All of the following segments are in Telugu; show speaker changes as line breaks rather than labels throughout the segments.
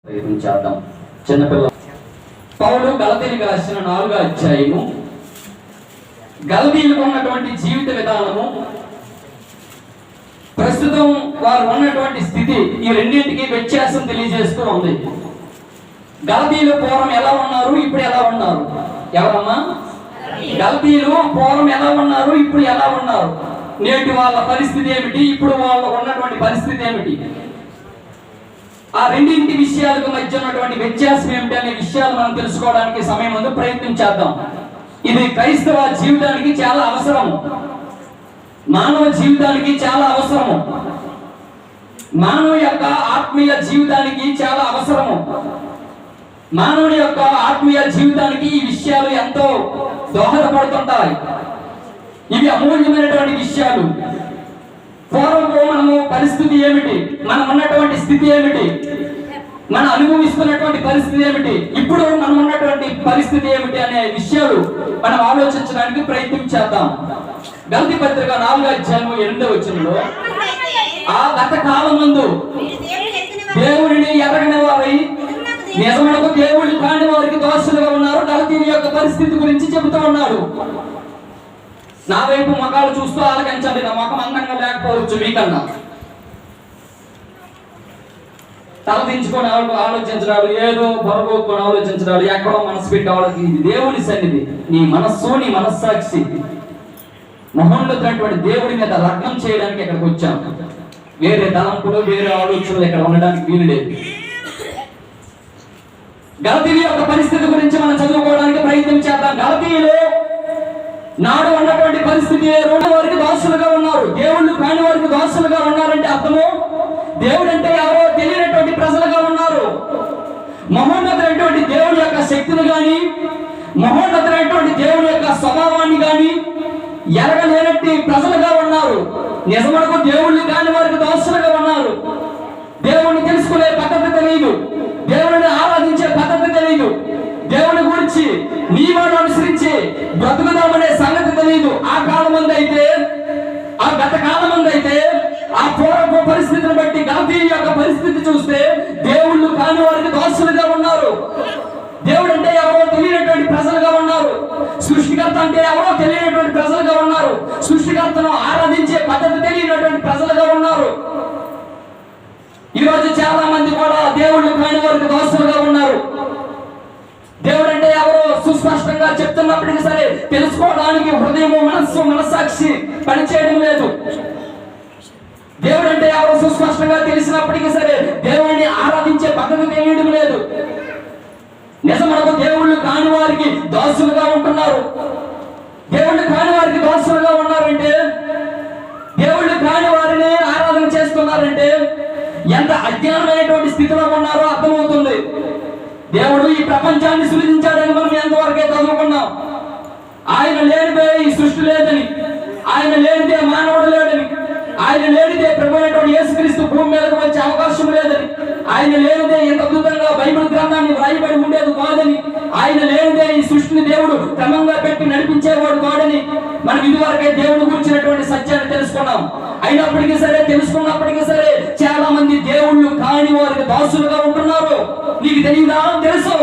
చేద్దాం. చిన్నపిల్ల పౌలు గలతీయులకు రాసిన 4వ అధ్యాయము, గలతీయులకు ఉన్నటువంటి జీవిత విధానము, ప్రస్తుతం వారు ఉన్నటువంటి స్థితి, ఈ రెండింటికి వ్యత్యాసం తెలియజేస్తూ ఉంది. గలతీయులు పూర్వం ఎలా ఉన్నారు, ఇప్పుడు ఎలా ఉన్నారు? ఎవరమ్మా? గలతీయులు పూర్వం ఎలా ఉన్నారు, ఇప్పుడు ఎలా ఉన్నారు? నేటి వాళ్ళ పరిస్థితి ఏమిటి, ఇప్పుడు వాళ్ళ ఉన్నటువంటి పరిస్థితి ఏమిటి? ఆ రెండింటి విషయాలకు మధ్య ఉన్నటువంటి వ్యత్యాసం ఏమిటి అనే విషయాలు మనం తెలుసుకోవడానికి సమయం ముందు ప్రయత్నం చేద్దాం. ఇది క్రైస్తవ జీవితానికి చాలా అవసరము, మానవ జీవితానికి చాలా అవసరము, మానవ యొక్క ఆత్మీయ జీవితానికి చాలా అవసరము. మానవుని యొక్క ఆత్మీయ జీవితానికి ఈ విషయాలు ఎంతో దోహదపడుతుంటాయి. ఇవి అమూల్యమైనటువంటి విషయాలు. పూర్వము మనము పరిస్థితి ఏమిటి, మనం ఉన్నటువంటి స్థితి ఏమిటి, మనం అనుభవిస్తున్నటువంటి పరిస్థితి ఏమిటి, ఇప్పుడు మనం ఉన్నటువంటి పరిస్థితి ఏమిటి అనే విషయాలు మనం ఆలోచించడానికి ప్రయత్నం చేద్దాం. గలతీ పత్రిక 4వ అధ్యాయము 8వ వచనంలో, ఆ గత కాలమందు దేవుడిని ఎరగని వారై నిజమునకు దేవుడు కాని వారికి దోషులుగా ఉన్నారు. గలతీయుల యొక్క పరిస్థితి గురించి చెబుతూ ఉన్నాడు. నా వైపు మొఖాలు చూస్తూ ఆలకించండి. నా ముఖం అందంగా లేకపోవచ్చు, మీకన్నా తలదించుకొని ఆలోచించడాలు, ఏదో బొరగొక్కుని ఆలోచించడాలు, ఎక్కడో మనసు పెట్టి ఇది దేవుని సన్నిధి. నీ మనస్సు, నీ మనస్సాక్షి మహోన్నతమైనటువంటి దేవుడి మీద లగ్నం చేయడానికి ఇక్కడికి వచ్చాం. వేరే తలంపులు, వేరే ఆలోచనలు ఇక్కడ ఉండడానికి వీలు లేదు. గలతీయుల యొక్క పరిస్థితి గురించి మనం చదువుకోవడానికి ప్రయత్నం చేద్దాం. గలతీయులు నాడు ఉన్నటువంటి పరిస్థితి, వారికి దోషులుగా ఉన్నారు, దేవుళ్ళు కాని వారికి దోషులుగా ఉన్నారంటే అర్థము దేవుడు అంటే ఎవరో తెలియనటువంటి ప్రజలుగా ఉన్నారు. మహోన్నతమైనటువంటి దేవుడి యొక్క శక్తిని గాని, మహోన్నతమైనటువంటి దేవుడి యొక్క స్వభావాన్ని గాని ఎరగలేనట్టి ప్రజలుగా ఉన్నారు. నిజమునకు దేవుళ్ళు కాని వారికి దోషులుగా ఉన్నారు. దేవుణ్ణి తెలుసుకునే పద్ధతి తెలియదు, దేవుడిని ఆరాధించే పద్ధతి తెలియదు, దేవుని గురించి నియమాలు అనుసరించి బ్రతుకుదామనే సంగతి తెలియదు. ఆ కాలం మంది అయితే, ఆ గత కాలం మంది అయితే, ఆ పూర్వపు పరిస్థితిని బట్టి గలతీయుల యొక్క పరిస్థితి చూస్తే దేవుళ్ళు కాని వారికి దోషులుగా ఉన్నారు. దేవుడు అంటే ఎవరో తెలియనటువంటి ప్రజలుగా ఉన్నారు. సృష్టికర్త అంటే ఎవరో తెలియనటువంటి ప్రజలుగా ఉన్నారు. సృష్టికర్తను ఆరాధించే పద్ధతి తెలియనటువంటి ప్రజలుగా ఉన్నారు. ఈరోజు చాలా మంది కూడా దేవుళ్ళు కాని వారికి దోషులుగా ఉన్నారు. దేవుడు అంటే ఎవరో సుస్పష్టంగా చెప్తున్నప్పటికీ సరే తెలుసుకోవడానికి హృదయము, మనస్సు, మనస్సాక్షి పనిచేయడం లేదు. దేవుడు అంటే ఎవరో సుస్పష్టంగా తెలిసినప్పటికీ సరే దేవుడిని ఆరాధించే పద్ధతి తెలియడం లేదు. నిజమునకు దేవుళ్ళు కాని వారికి దోషులుగా ఉంటున్నారు. దేవుళ్ళు కాని వారికి దోషులుగా ఉన్నారంటే, దేవుళ్ళు కాని వారిని ఆరాధన చేస్తున్నారంటే ఎంత అజ్ఞానమైనటువంటి స్థితిలో ఉన్నారో అర్థమవుతుంది. దేవుడు ఈ ప్రపంచాన్ని సృజించాడని మనం ఎంతవరకే చదువుకున్నాం. ఆయన లేనిదే ఈ సృష్టి లేదని, ఆయన లేనిదే మానవుడు లేడని, ఆయన లేనిదే ప్రభు అయినటువంటి యేసుక్రీస్తు భూమి మీదకు వచ్చే అవకాశం లేదని, ఆయన లేనిదే ఎంత అద్భుతంగా బైబిల్ గ్రంథాన్ని వ్రాయబడి ఉండేది కాదని, ఆయన లేనిదే ఈ సృష్టిని దేవుడు క్రమంగా పెట్టి నడిపించేవాడు కాడని మనం ఇదివరకే దేవుడు గురించినటువంటి సత్యాన్ని తెలుసుకున్నాం. అయినప్పటికీ సరే, తెలుసుకున్నప్పటికీ సరే చాలా మంది దేవుళ్ళు కాని వారికి దాసులుగా ఉంటున్నారు. నీకు తెలియదా? తెలుసు.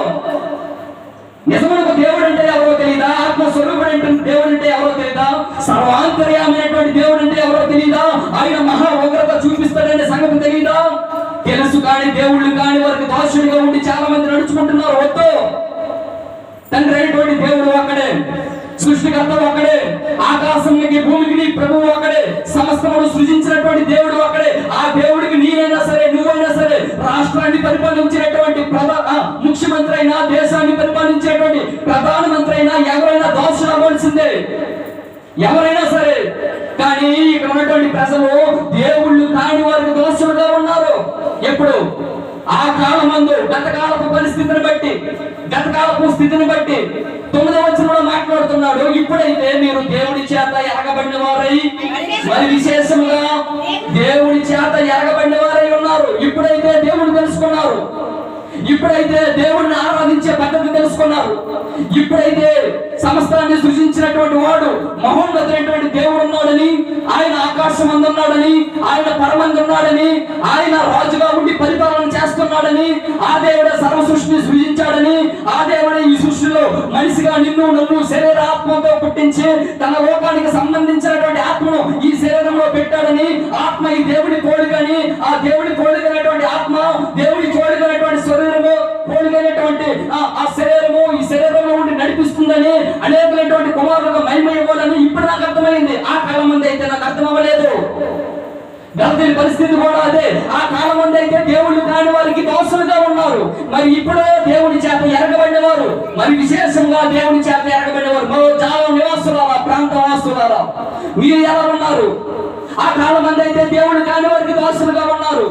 నిజమునకు దేవుడు అంటే ఎవరో తెలియదా? ఆత్మస్వరూపుడు దేవుడు అంటే ఎవరో తెలియదా? సర్వాంతర్యామైనటువంటి దేవుడు అంటే ఎవరో తెలియదా? ఆయన మహా ఉగ్రత చూపిస్తాడనే సంగతి తెలియదా? తెలుసు. కానీ దేవుళ్ళు కాని వారికి దాసుడిగా ఉండి చాలా మంది నడుచుకుంటున్నారు. వద్దు. తండ్రి అయినటువంటి దేవుడు ఒక్కడే, సృష్టికర్త ఒక్కడే, ఆకాశానికి భూమికి ప్రభువు ఒక్కడే, సమస్తమును సృజించినటువంటి దేవుడు ఒక్కడే. ఆ దేవుడికి నీవైనా సరే, నువ్వైనా సరే, రాష్ట్రాన్ని పరిపాలించినటువంటి ముఖ్యమంత్రి అయినా, దేశాన్ని పరిపాలించేటువంటి ప్రధానమంత్రి అయినా ఎవరైనా దోషులు అవ్వాల్సిందే, ఎవరైనా సరే. కానీ ఇక్కడ ఉన్నటువంటి ప్రజలు దేవుళ్ళు కాని వారికి దోషులుగా ఉన్నారు. ఎప్పుడు? ఆ కాలమందు, గతకాలపు పరిస్థితిని బట్టి, గతకాలపు స్థితిని బట్టి 9వ వచనంలో మాట్లాడుతున్నాడు. ఇప్పుడైతే మీరు దేవుడి చేత ఎరగబడిన వారై, మరి విశేషంగా దేవుడి చేత ఎరగబడిన వారై ఉన్నారు. ఇప్పుడైతే దేవుడు తెలుసుకున్నారు. ఇప్పుడైతే దేవుణ్ణి ఆరాధించే పద్ధతి తెలుసుకున్నారు. ఇప్పుడైతే సమస్తాన్ని సృజించినటువంటి వాడు మహోన్నతమైనటువంటి దేవుడు ఉన్నాడని, ఆయన ఆకాశం అందున్నాడని, ఆయన పరమందు ఉన్నాడని, ఆయన రాజుగా ఉండి పరిపాలన చేస్తున్నాడని, ఆ దేవుడే సర్వ సృష్టిని సృజించాడని, ఆ దేవుడే ఈ సృష్టిలో మనిషిగా నిన్ను నన్ను శరీర ఆత్మతో పుట్టించి తన లోకానికి సంబంధించినటువంటి ఆత్మను ఈ శరీరంలో పెట్టాడని, ఆత్మ ఈ దేవుడి పోలికని, ఆ దేవుడి పోలికైనటువంటి ఆత్మ, దేవుడి పోలికైనటువంటి శరీరము, పోలికైనటువంటి ఆ శరీరము ఈ శరీరంలో ఉండి నడిపిస్తుందని, అనేకమైనటువంటి కుమారులకు మహిమ ఇవ్వాలని ఇప్పుడు నాకు అర్థమైంది. ఆ కాలం మంది అయితే నాకు అర్థం అవ్వలేదు. గలతీల పరిస్థితి కూడా అదే. ఆ కాలం మంది అయితే దేవుళ్ళు కాని వారికి దోషులుగా ఉన్నారు. మరి ఇప్పుడు దేవుని చేత ఎరగబడినవారు, మరి విశేషంగా దేవుని చేత ఎరగబడినవారు మరో జాల నివాసులారా, ప్రాంత వాసులారా, మీరు ఎలా ఉన్నారు? ఆ కాలం మంది అయితే దేవుడు కాని వారికి దోషులుగా ఉన్నారు.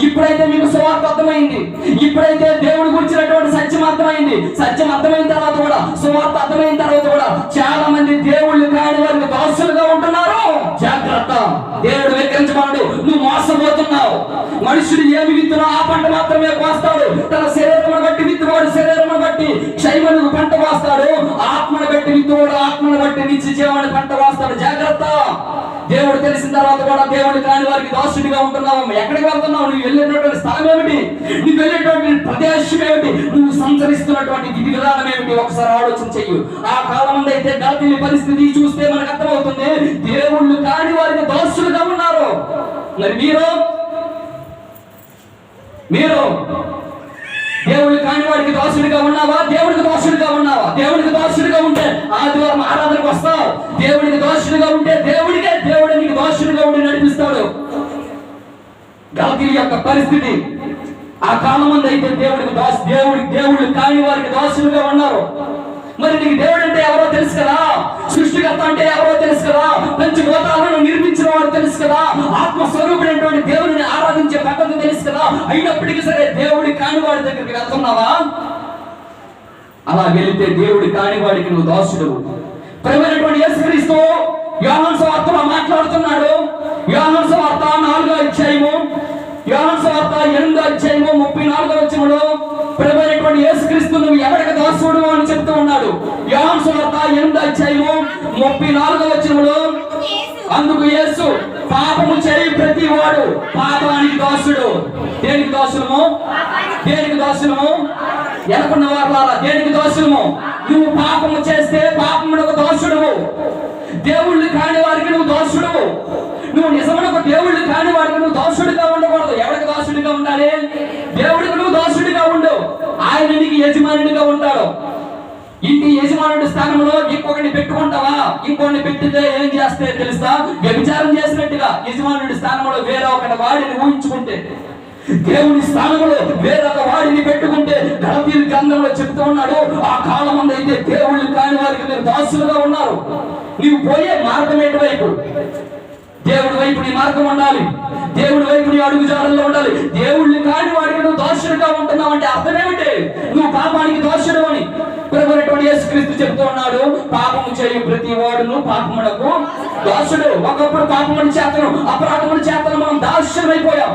ఇప్పుడైతే మీకు సువార్త అర్థమైంది. ఇప్పుడైతే దేవుడు గురించినటువంటి సత్యం అర్థమైంది. సత్యం అర్థమైన తర్వాత కూడా, సువార్త అర్థమైన తర్వాత కూడా చాలా మంది దేవుళ్ళు కాని వారికి దోషులుగా ఉంటున్నారు. జాగ్రత్త, దేవుడు వెక్కిరించబడు. నువ్వు మోసపోతున్నావు. మనుషుడు ఏమి విత్తునా ఆ పంట మాత్రమే కోస్తాడు. తన శరీరమును బట్టి విత్తువాడు శరీరమును బట్టి క్షయమును పంట కోస్తాడు. ఆత్మను బట్టి విత్తువాడు ఆత్మను బట్టి నిత్య జీవాన్ని పంట కోస్తాడు. జాగ్రత్త. దేవుడు తెలిసిన తర్వాత కూడా దేవుడు కాని వారికి దోషుడిగా ఉంటున్నావు. ఎక్కడికి వెళ్తున్నావు? నువ్వు వెళ్ళేటటువంటి స్థలం ఏమిటి? నువ్వు వెళ్ళేటువంటి ప్రదేశం ఏమిటి? నువ్వు సంచరిస్తున్నటువంటి విధి విధానం ఏమిటి? ఒకసారి ఆలోచన చెయ్యి. ఆ కాలం మంది అయితే గలతీల పరిస్థితి చూస్తే మనకు అర్థమవుతుంది. దేవుళ్ళు కాని వారికి దోషులుగా ఉన్నారు. మరి మీరు దేవుడు కాని వాడికి దోషుడిగా ఉన్నావా? దేవుడికి దోషుడిగా ఉన్నావా? దేవుడికి దోషుడిగా ఉంటే ఆదివారం ఆరాధనకు వస్తావు. దేవుడికి దోషుడిగా ఉంటే దేవుడు నీకు దోషుడిగా ఉండి నడిపిస్తాడు. గలతీల యొక్క పరిస్థితి ఆ కాలం మంది అయితే దేవుడు కాని వారికి దోషులుగా ఉన్నారు. మరి నీకు దేవుడు అంటే ఎవరో తెలుసు కదా, సృష్టికర్త అంటే ఎవరో తెలుసు కదా, పంచభూతాలను నిర్మించిన వాడు తెలుసు కదా, ఆత్మస్వరూపుడైనటువంటి దేవుడిని ఆరాధించే పద్ధతి తెలుసు కదా. అయినప్పటికీ సరే దేవుడి కానివాడి దగ్గరికి వెళ్తున్నావా? అలా వెళితే దేవుడి కానివాడికి నువ్వు దోషుడు. ప్రియమైనటువంటి యేసుక్రీస్తు యోహాను సువార్తలో మాట్లాడుతున్నాడు. యోహాను సువార్త 4వ అధ్యాయము, యోహాను సువార్త 8వ అధ్యాయము 34వ వచనంలో ప్రియమైనటువంటి యేసుక్రీస్తు నువ్వు ఎవరికి దోషుడు అని చెప్తూ ఉన్నాడు. యోహాను సువార్త 8వ అధ్యాయము 34వ వచనంలో, అందుకు యేసు, పాపము చేయి ప్రతి వాడు పాపానికి దోషుడు. దేనికి దోషులము? దేనికి దోషులము? ఎనుకున్న వారులారా, దేనికి దోషులము? నువ్వు పాపము చేస్తే పాపమునకు దోషుడువు. దేవుళ్ళు కాని వారికి నువ్వు దోషుడువు. నువ్వు నిజమునకు దేవుళ్ళు కాని వారికి నువ్వు దోషుడిగా ఉండకూడదు. ఎవరికి దోషుడిగా ఉండాలి? దేవుడికి నువ్వు దోషుడిగా ఉండు. ఆయన నీకు యజమానుడిగా ఉంటాడు. ఇంటి యజమానుడి స్థానంలో ఇంకొకరిని పెట్టుకుంటావా? ఇంకొకరిని పెట్టితే ఏం చేస్తే తెలుసా? వ్యభిచారం చేసినట్టుగా. యజమానుడి స్థానంలో వేరే ఒక వాడిని ఊహించుకుంటే, దేవుని స్థానంలో వేరొక వాడిని పెట్టుకుంటే, గలతీల గ్రంథంలో చెప్తూ ఉన్నాడు, ఆ కాలం మంది అయితే దేవుళ్ళు కాని వారికి మీరు దాసులుగా ఉన్నారు. నీవు పోయే మార్గం ఏంటి వైపు? దేవుడి వైపు నీ మార్గం ఉండాలి. దేవుడి వైపు నీ అడుగు జాడల్లో ఉండాలి. దేవుళ్ళు కాని వాడికి నువ్వు దోషుడిగా ఉంటున్నావు అంటే అర్థం ఏమిటి? నువ్వు పాపానికి దోషుడు అని ప్రభువైనటువంటి యేసుక్రీస్తు చెప్తూ ఉన్నాడు. పాపము చేయు ప్రతి వాడును పాపమునకు దోషుడు. ఒకప్పుడు పాపముని చేతను అపరాధముని చేతను మనం దాస్యమైపోయాం.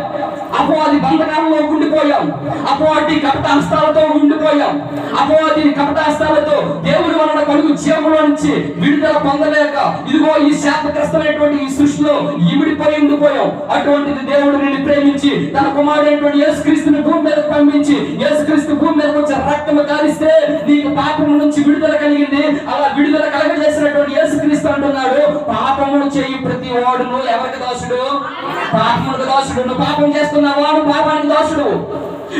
అపవాది బంధకాలలో ఉండిపోయాం. అపవాది కపటాస్తాలతో ఉండిపోయాం. అపవాది కపటాస్తాలతో దేవుడి వలన కలుగు జీవంలో నుంచి విడుదల పొందలేక ఇదిగో ఈ శాపగ్రస్తమైనటువంటి ఈ సృష్టిలో ఇమిడిపోయి ఉండిపోయాం. అటువంటిది దేవుడు నిన్ను ప్రేమించి తన కుమారుడైనటువంటి యేసుక్రీస్తుని భూమి మీద పంపించి, యేసుక్రీస్తు భూమి మీద వచ్చి రక్తము కారిస్తే నీకు పాపము నుంచి విడుదల కలిగింది. అలా విడుదల కలగజేసినటువంటి యేసుక్రీస్తు అంటున్నాడు, పాపమును చేయి ప్రతి వాడును ఎవరికి దోషుడు? పాపమునకు దోషుడు. నువ్వు పాపం చేస్తున్నావా? నువ్వు పాపానికి దోషుడు.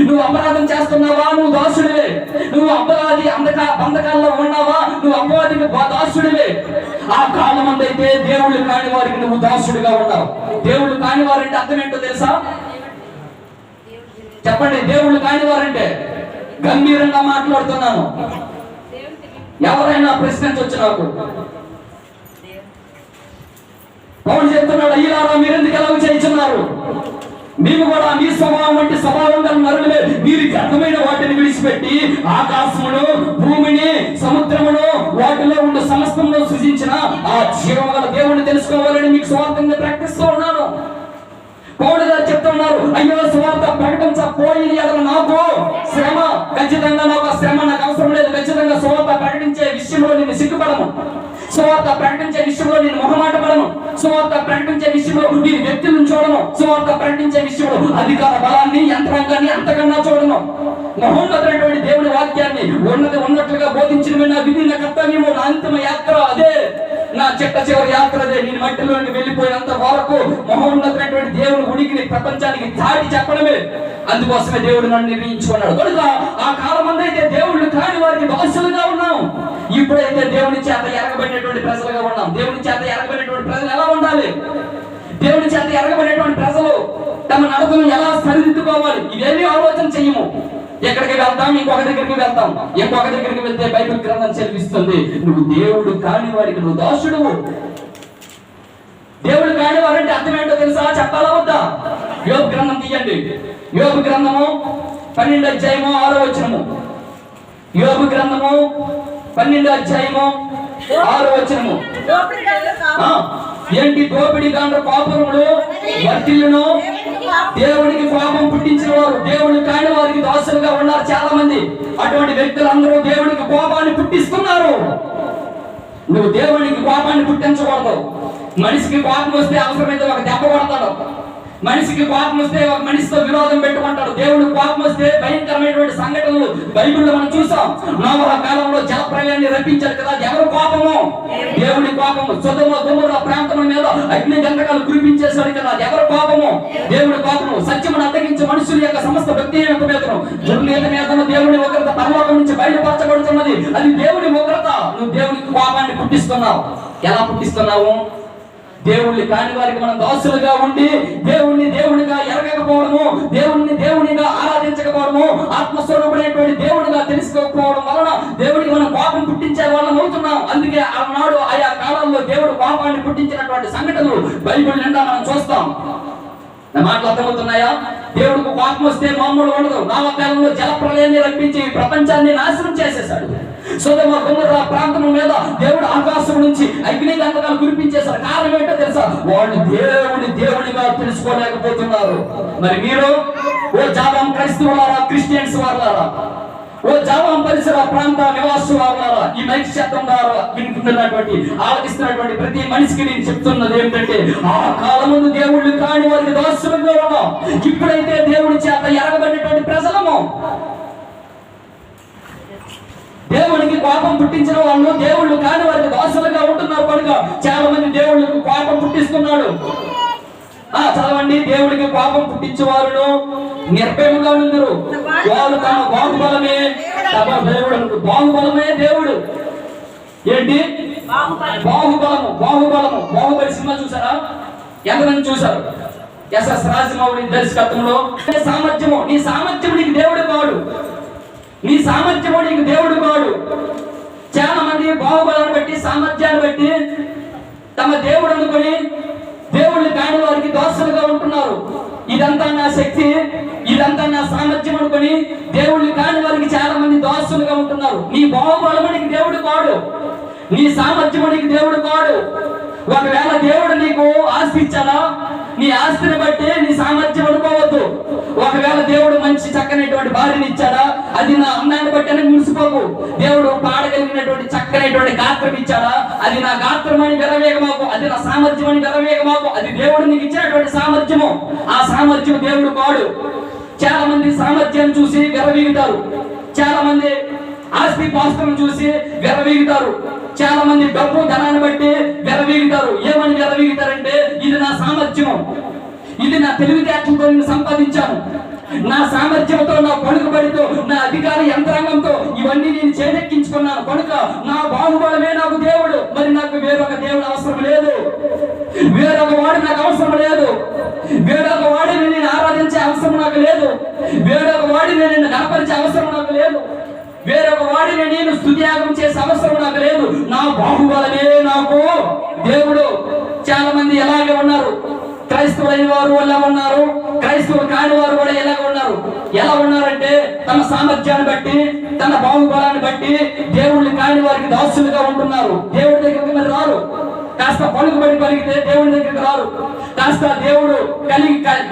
నువ్వు అపరాధం చేస్తున్నావా? నువ్వు దోషుడివే. నువ్వు అపరాధి బంధకాల్లో ఉన్నావా? నువ్వు అపవాదికి దోషుడివే. ఆ కాలం అయితే దేవుళ్ళు కాని వారికి నువ్వు దోషుడిగా ఉన్నావు. దేవుళ్ళు కాని వారంటే అర్థం ఏంటో తెలుసా? చెప్పండి. దేవుళ్ళు కాని వారంటే గంభీరంగా మాట్లాడుతున్నాను. ఎవరైనా ప్రశ్నించవచ్చు నాకు. పౌలు చెప్తున్నాడు, అయ్యారా మీరెందుకు ఎలా చేయించున్నారు? మేము కూడా మీ స్వభావం వంటి స్వభావం గల నరులే. మీరు వ్యర్థమైన వాటిని విడిచిపెట్టి ఆకాశమును భూమిని సముద్రమును వాటిలో ఉండే సమస్తమును సృజించిన ఆ జీవము గల దేవుణ్ణి తెలుసుకోవాలని మీకు స్వార్థంగా ప్రకటిస్తూ ఉన్నాను. పౌలు గారు చెప్తున్నారు, అయ్యో స్వార్థ ప్రకటించపోయి నాకు శ్రమ ఖచ్చితంగా నాకు శ్రమ నాకు అవసరం లేదు, ఖచ్చితంగా సువార్త ప్రకటించే విషయంలో నేను సిగ్గుపడను, సువార్త ప్రకటించే విషయంలో నేను మొహమాట పడను, సువార్త ప్రకటించే విషయంలో నేను వ్యక్తులను చూడను, సువార్త ప్రకటించే విషయంలో అధికార బలాన్ని యంత్రాంగాన్ని అంతకన్నా చూడను. మహోన్నతమైనటువంటి దేవుని వాక్యాన్ని ఉన్నది ఉన్నట్లుగా బోధించిన నా విధి, నా కర్తవ్యము, నా అంతిమ యాత్ర అదే, నా చిట్ట చివరి యాత్ర అదే. నేను మట్టిలోకి వెళ్ళిపోయినంత వరకు మహోన్నతమైనటువంటి దేవుని ఉనికిని ప్రపంచానికి చాటి చెప్పడమే. అందుకోసమే దేవుడు నన్ను నిర్ణయించుకున్నాడు. కనుక ఆ కాలం అయితే దేవుళ్ళు కాని వారికి దాసులుగా ఉన్నాం, ఇప్పుడైతే దేవుని చేత ఎరగబడినటువంటి ప్రజలుగా ఉన్నాం. దేవుని చేత ఎరగబడినటువంటి ప్రజలు ఎలా ఉండాలి? దేవుని చేత ఎరగబడినటువంటి ప్రజలు తమ నడకను ఎలా సరిదిద్దుకోవాలి? ఇవేమీ ఆలోచన చెయ్యము. ఎక్కడికి వెళ్తాం, ఇంకొక దగ్గరికి వెళ్తాం, ఇంకొక దగ్గరికి వెళ్తే బైబిల్ గ్రంథం చదివిస్తుంది, నువ్వు దేవుడు కాని వారికి నువ్వు దాసుడు. దేవుడు కాని వారంటే అర్థం ఏంటో తెలుసా? చెప్పాలా వద్దా? యోబు గ్రంథం తీయండి. యోబు గ్రంథము 12వ అధ్యాయము 6వ వచనము. యోబు గ్రంథము 12వ అధ్యాయము 6వ వచనము. ఏంటి? దోపిడి కాండ్ర పాపములు వర్తిల్లును, దేవునికి కోపం పుట్టించిన వారు దేవుడు కాని వారికి దాసులుగా ఉన్నారు చాలా మంది. అటువంటి వ్యక్తులందరూ దేవునికి కోపాన్ని పుట్టిస్తున్నారు. నువ్వు దేవునికి కోపాన్ని పుట్టించకూడదు. మనిషికి కోపం వస్తే అవసరమైతే ఒక దెబ్బ కొడతాడు, మనిషికి కోపం వస్తే ఒక మనిషితో విరోధం పెట్టుకుంటాడు. దేవుడు కోపం వస్తే భయంకరమైనటువంటి సంఘటనలు బైబిల్లో మనం చూసాం. నోవహు కాలంలో జల ప్రళయాన్ని రప్పించాడు కదా, ఎవరు కోపము? దేవుడి కోపము. సొదొమ గొమొర్రా ప్రాంతం మీద అగ్ని గంధకాలు కురిపించేశాడు కదా, ఎవరు కోపము? దేవుడి కోపము. సత్యమును అడ్డగించే మనుషుల యొక్క సమస్త భక్తిహీనత మీదను దుర్నీత మీదను దేవుడి ఉగ్రత పరలోకం నుంచి బయలుపరచబడుతున్నది. అది దేవుడి ఉగ్రత. నువ్వు దేవుడికి కోపాన్ని పుట్టిస్తున్నావు. ఎలా పుట్టిస్తున్నావు? దేవుణ్ణి కాని వారికి మనం దాసులుగా ఉండి దేవుణ్ణి దేవునిగా ఎరగకపోవడము, దేవుణ్ణి దేవునిగా ఆరాధించకపోవడము, ఆత్మస్వరూపుడైనటువంటి దేవునిగా తెలుసుకోకపోవడం వలన దేవుడికి మనం కోపం పుట్టించే వాళ్ళం అవుతున్నాం. అందుకే ఆనాడు ఆయా కాలంలో దేవుడు కోపాన్ని పుట్టించినటువంటి సంఘటనలు బైబిల్ నిండా మనం చూస్తాం. నా మాటలు అర్థమవుతున్నాయా? దేవుడికి కోపం వస్తే మామూలు ఉండదు. నోవహు కాలంలో జల ప్రళయాన్ని రప్పించి ప్రపంచాన్ని నాశనం చేసేశాడు. సొదొమ గొమొర్రా ప్రాంతం మీద దేవుడు ఆకాశం నుంచి అగ్ని గంధకాలు కురిపించేశారు. కారణం ఏంటో తెలుసా? వాళ్ళు దేవునిగా తెలుసుకోలేకపోతున్నారు. మరి మీరు ఓ జావాం క్రైస్తవులారా, క్రిస్టియన్స్ వాళ్ళారా, ఓ జావాం పరిసర ప్రాంత నివాసు వాళ్ళారా, ఈ మైక్ శబ్దం ద్వారా వింటున్నటువంటి ఆలకిస్తున్నటువంటి ప్రతి మనిషికి నేను చెప్తున్నది ఏమిటంటే, ఆ కాలముందు దేవుళ్ళు కాని వారికి దాసులుగా ఉన్నాం. ఇప్పుడైతే దేవుడి చేత ఎరగబడినటువంటి ప్రజలము. దేవుడికి కోపం పుట్టించిన వాళ్ళు దేవుళ్ళు కాని వారికి దాసులుగా ఉంటున్నారు. కనుక చాలా మంది దేవుళ్ళకు కోపం పుట్టిస్తున్నాడు. చదవండి. దేవుడికి కోపం పుట్టించేవారు నిర్భయముగా ఉందరు, వాళ్ళు తమ బాహుబలమే దేవుడు. బాహుబలమే దేవుడు. ఏంటి? బాహుబలము. బాహుబలము. బాహుబలి సినిమా చూసారా? ఎంతమంది చూసారు? ఎస్ఎస్ రాజమౌళి దర్శకత్వంలో. సామర్థ్యము. నీ సామర్థ్యము నీకు దేవుడు కాడు, నీ సామర్థ్యము నీకు దేవుడు కాడు. చాలా మంది బాహుబలాన్ని బట్టి సామర్థ్యాన్ని బట్టి తమ దేవుడు అనుకొని దేవుళ్ళు కాని వారికి దాసులుగా ఉంటున్నారు. ఇదంతా నా శక్తి, ఇదంతా నా సామర్థ్యం అనుకొని దేవుళ్ళు కాని వారికి చాలా మంది దాసులుగా ఉంటున్నారు. నీ బాహుబలము నీకు దేవుడు కాడు, నీ సామర్థ్యము నీకు దేవుడు కాడు. ఒకవేళ దేవుడు నీకు ఆస్తి ఇచ్చాడా, నీ ఆస్తిని బట్టి నీ సామర్థ్యం అనుకోవద్దు. ఒకవేళ దేవుడు మంచి చక్కనటువంటి భార్యని ఇచ్చాడా, అది నా అందాన్ని బట్టి అని మురిసిపోకు. దేవుడు పాడగలిగినటువంటి చక్కనటువంటి గాత్రం ఇచ్చాడా, అది నా గాత్రం అని విరవేగమాకు, అది నా సామర్థ్యం అని విరవేగమాకు. అది దేవుడు నీకు ఇచ్చినటువంటి సామర్థ్యము. ఆ సామర్థ్యం దేవుడు కాడు. చాలా మంది సామర్థ్యాన్ని చూసి విరవీగుతారు, చాలా మంది ఆస్తి పాస్తులను చూసి విరవీగుతారు, చాలా మంది డబ్బు ధనాన్ని బట్టి విరవీగుతారు. ఏమని విరవీగుతారంటే, ఇది నా సామర్థ్యం, ఇది నా తెలివితేటలతో నేను సంపాదించాను, నా సామర్థ్యంతో, నా పలుకుబడితో, నా అధికార యంత్రాంగంతో ఇవన్నీ నేను చేదెక్కించుకున్నాను. కనుక నా బాహుబలమే నాకు దేవుడు. మరి నాకు వేరొక దేవుడు అవసరం లేదు, వేరొక వాడు నాకు అవసరం లేదు, వేరొక వాడిని నేను ఆరాధించే అవసరం నాకు లేదు, వేరొక వాడిని నేను గణపరిచే అవసరం నాకు లేదు, వేరొక వాడిని నేను స్తుత్యాగం చేసే అవసరం నాకు లేదు. నా బాహుబలమే నాకు దేవుడు. చాలా మంది ఎలాగే ఉన్నారు. క్రైస్తవులైన వారు ఎలా ఉన్నారు, క్రైస్తవులు కాని వారు కూడా ఎలాగ ఉన్నారు. ఎలా ఉన్నారంటే, తమ సామర్థ్యాన్ని బట్టి, తన బాహుబలాన్ని బట్టి దేవుళ్ళు కాని వారికి దాసులుగా ఉంటున్నారు. దేవుడి దగ్గరికి మరి రారు. కాస్త పలుకుబడి పలిగితే దేవుడి దగ్గరికి రారు. కాస్త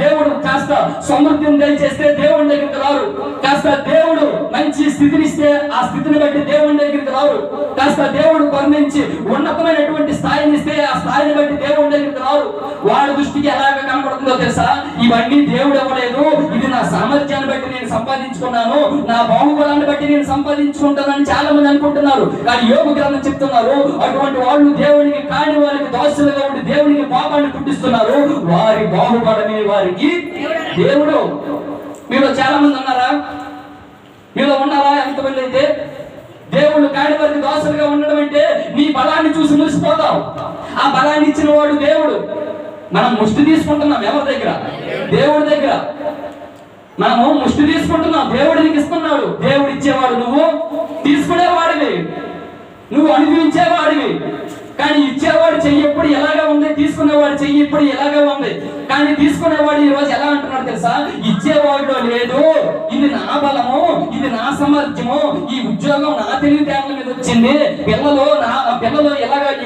దేవుడు కాస్త సమృద్ధిని దయచేస్తే దేవుడి దగ్గరికి రారు. కాస్త దేవుడు మంచి స్థితిని ఇస్తే ఆ స్థితిని బట్టి దేవుని దగ్గరికి రారు. కాస్త దేవుడు కరుణించి ఉన్నతమైనటువంటి స్థాయిని ఇస్తే ఆ స్థాయిని బట్టి దేవుని దగ్గరికి రారు. వాడి దృష్టికి ఎలాగ కనపడుతుందో తెలుసా? ఇవన్నీ దేవుడు ఇవ్వలేదు, ఇది నా సామర్థ్యాన్ని బట్టి నేను సంపాదించుకున్నాను, నా బాహుబలాన్ని బట్టి నేను సంపాదించుకుంటానని చాలా మంది అనుకుంటున్నారు. కానీ యోగ గ్రంథం చెప్తున్నారు, అటువంటి వాళ్ళు దేవునికి కాని వారికి దాసులుగా ఉండి దేవునికి పాపాన్ని పుట్టిస్తున్నారు. వారి బాహుబలమే వారికి దేవుడు. మీలో చాలా మంది ఉన్నారా? మీలో ఉన్నారా? ఎంతమంది అయితే దేవుళ్ళు కాని వారికి దాసులుగా ఉండడం అంటే నీ బలాన్ని చూసి మురిసిపోతావు. ఆ బలాన్ని ఇచ్చిన వాడు దేవుడు. మనం ముష్టి తీసుకుంటున్నాం ఎవరి దగ్గర? దేవుడి దగ్గర. మనము ముష్టి తీసుకుంటున్నాం, దేవుడు నీకు ఇస్తున్నాడు. దేవుడు ఇచ్చేవాడు, నువ్వు తీసుకునేవాడివి, నువ్వు అనుభవించేవాడివి. కానీ ఇచ్చేవాడు చెయ్యి ఎప్పుడు ఎలాగా ఉంది, తీసుకునేవాడు చెయ్యి ఎప్పుడు ఎలాగా ఉంది. కానీ తీసుకునేవాడు ఈ రోజు ఎలా అంటున్నాడు తెలుసా? ఇచ్చేవాడు లేదు, ఇది నా బలము, ఇది నా సామర్థ్యము, ఈ ఉద్యోగం నా తెలివితేటల మీద వచ్చింది, పిల్లలు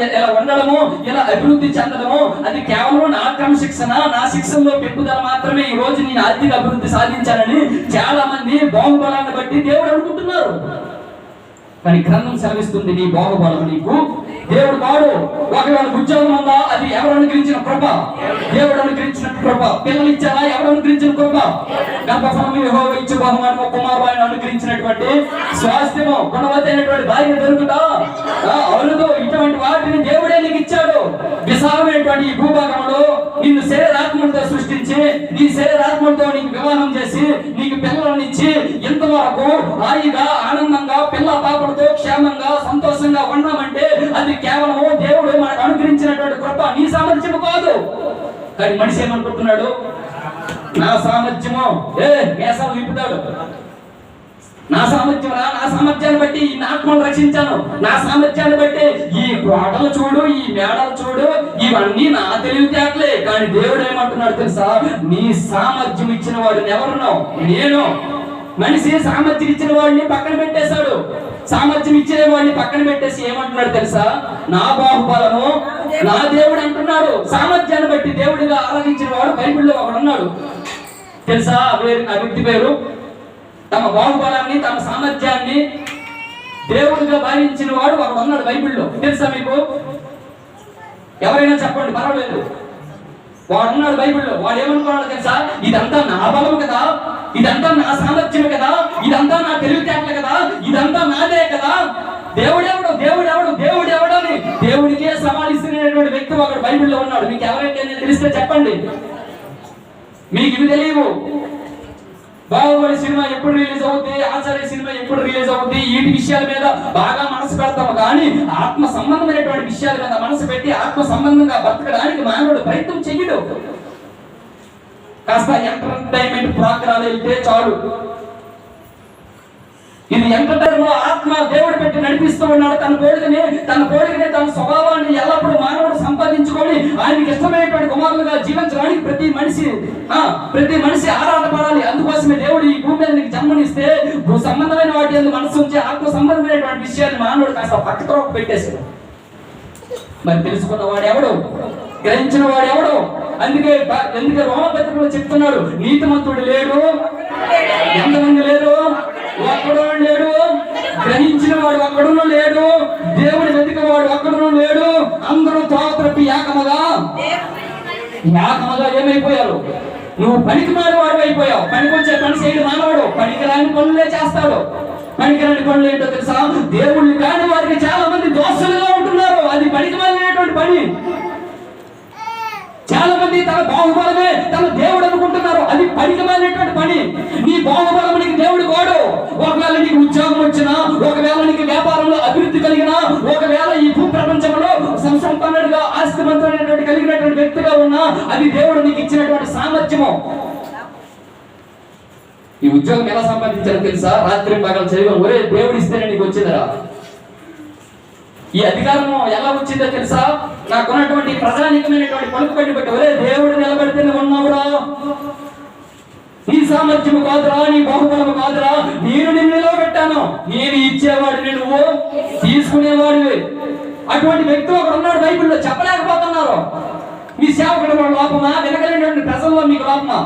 ఎలా ఉండడము, ఇలా అభివృద్ధి చెందడము, అది కేవలం నా క్రమశిక్షణ, నా శిక్షణలో పెంపుదల మాత్రమే ఈ రోజు నేను ఆర్థిక అభివృద్ధి సాధించానని చాలా మంది బాహుబలాన్ని బట్టి దేవుడు అనుకుంటున్నారు. కానీ గ్రంథం సెలవిస్తుంది, నీ బాహుబలం నీకు దేవుడు కాడు. ఒకవేళ ఉద్యోగం ఉందా, అది ఎవరు అనుగ్రహించిన కృప, దేవుడు అనుగ్రహించిన కృప. పిల్లలు ఇచ్చారా, ఎవరు అనుగ్రహించిన కృప. గర్భఫలము యెహోవా ఇచ్చు బహుమానము, కుమారుడు ఆయన అనుగ్రహించినటువంటి స్వాస్థ్యము, గుణవతి అయినటువంటి భార్య దొరుకుతా అవును. ఇటువంటి వాటిని దేవుడే నీకు ఇచ్చాడు. విశాలమైనటువంటి ఈ భూభాగంలో నిన్ను శరీరాత్మలతో సృష్టించి, నీ శరీరాత్మలతో నీకు వివాహం చేసి, నీకు పిల్లలను ఇచ్చి, ఇంతవరకు హాయిగా ఆనందంగా పిల్ల పాపలతో క్షేమంగా సంతోషంగా ఉన్నామంటే అది కేవలము దేవుడు మనకు అనుగ్రహించినటువంటి కృప, నీ సామర్థ్యము కాదు. కానీ మనిషి ఏమనుకుంటున్నాడు? నా సామర్థ్యము వేసవ విప్పుతాడు. నా సామర్థ్యమా, నా సామర్థ్యాన్ని బట్టి ఈ ఆత్మను రక్షించాను, నా సామర్థ్యాన్ని బట్టి ఈ గోడలు చూడు, ఈ మేడలు చూడు, ఇవన్నీ నా తెలివితేటలే. కానీ దేవుడు ఏమంటున్నాడు తెలుసా? నీ సామర్థ్యం ఇచ్చిన వాడు ఎవరున్నావు? నేను. మనిషి సామర్థ్యం ఇచ్చిన వాడిని పక్కన పెట్టేశాడు. సామర్థ్యం ఇచ్చిన వాడిని పక్కన పెట్టేసి ఏమంటున్నాడు తెలుసా? నా బాహుబలము నా దేవుడు అంటున్నాడు. సామర్థ్యాన్ని బట్టి దేవుడిగా ఆరాధించిన వాడు బైబిల్లో ఒకడు ఉన్నాడు తెలుసా? ఆ వ్యక్తి పేరు, తమ బాహుబలాన్ని తమ సామర్థ్యాన్ని దేవుడిగా భావించిన వాడు ఒకడు ఉన్నాడు బైబిల్లో. తెలుసా మీకు? ఎవరైనా చెప్పండి, పర్వాలేదు. వాడు ఉన్నాడు బైబిల్లో. వాడు ఏమనుకున్నాడు తెలుసా? ఇదంతా నా బలం కదా, ఇదంతా నా సామర్థ్యం కదా, ఇదంతా నా తెలివితేటలు కదా, ఇదంతా నాదే కదా, దేవుడెవడు దేవుడెవడు దేవుడెవడని దేవుడికే సమాలిస్తున్నటువంటి వ్యక్తి ఒకడు బైబిల్లో ఉన్నాడు. మీకు ఎవరైతే తెలిస్తే చెప్పండి. మీకు ఇవి తెలియవు. బాహుబలి సినిమా ఎప్పుడు రిలీజ్ అవుతుంది, ఆచార్య సినిమా ఎప్పుడు రిలీజ్ అవుతుంది, వీటి విషయాల మీద బాగా మనసు పెడతాము. కానీ ఆత్మ సంబంధమైనటువంటి విషయాల మీద మనసు పెట్టి ఆత్మ సంబంధంగా బతకడానికి మానవుడు ప్రయత్నం చెయ్యడు. కాస్త ఎంటర్టైన్మెంట్ ప్రోగ్రామ్ వెళ్తే చాలు. ఇది ఎంటర్టైన్మెంట్ ఆత్మ దేవుడు పెట్టి నడిపిస్తూ ఉన్నాడు. తన పోలికనే తన స్వభావాన్ని ఎల్లప్పుడూ మానవుడు సంపాదించుకొని ఆయనకి ఇష్టమైనటువంటి కుమారులుగా జీవించడానికి ప్రతి మనిషి ఆరాటపడాలి. అందుకోసమే దేవుడు ఈ భూమి మీద నీకు జన్మనిస్తే భూ సంబంధమైన వాటి మనసు ఉంచి ఆత్మ సంబంధమైనటువంటి విషయాన్ని మానవుడు కాస్త పక్కతో పెట్టేశాడు. మరి తెలుసుకున్న వాడు ఎవడు? గ్రహించిన వాడు ఎవడు? అందుకే రోమపత్రికలో చెప్తున్నాడు, నీతిమంతుడు లేడు. ఎంతమంది లేరు? ఒక్కడు లేడు. గ్రహించిన వాడు ఒక్కడును లేడు. దేవుడు వెతికేవాడు ఒక్కడును లేడు. అందరూ త్రోవత్రప్పి ఏకముగా ఏమైపోయారు? నువ్వు పనికి మానేవాడు అయిపోయావు. పనికొచ్చే పని చేయడు మానవాడు. పనికిరాని పనులే చేస్తాడు. పనికిరాని పనులు ఏంటో తెలుసా? దేవుళ్ళు కాని వారికి చాలా మంది దోషులుగా ఉంటున్నారు. అది పనికి మాలినటువంటి పని. చాలా మంది తన బాహుబలమే తన దేవుడు అనుకుంటున్నారు. అది పనికిమాలినటువంటి పని. నీ బాహుబలం నీకు దేవుడు కాడు. ఒకవేళ నీకు ఉద్యోగం వచ్చినా, ఒకవేళ నీకు వ్యాపారంలో అభివృద్ధి కలిగినా, ఒకవేళ ఈ భూ ప్రపంచంలో సంపన్నుడిగా ఆస్తిమంతుడైనటువంటి కలిగినటువంటి వ్యక్తిగా ఉన్నా, అది దేవుడు నీకు ఇచ్చినటువంటి సామర్థ్యము. ఈ ఉద్యోగం ఎలా సంపాదించాలో తెలుసా? రాత్రి పగలు చేయగలం. ఒరే దేవుడు ఇస్తేనే నీకు వచ్చిందిరా. ఈ అధికారము ఎలా వచ్చిందో తెలుసా? నాకున్నటువంటి ప్రధానికమైనటువంటి పలుకుబడిని బట్టి, ఒరే దేవుడు నిలబెడితేనే ఉన్నావురా. నీ సామర్థ్యము కాదురా, నీ బాహుబలము కాదురా, నేను నిన్ను నిలబెట్టాను. నేను ఇచ్చేవాడిని, నువ్వు తీసుకునేవాడివి. అటువంటి వ్యక్తి ఒకడు ఉన్నాడు బైబిల్లో. చెప్పలేకపోతున్నారు. మీ సేవకుడు లోపమా? వినగలిగినటువంటి ప్రజల్లో మీకు లోపమా?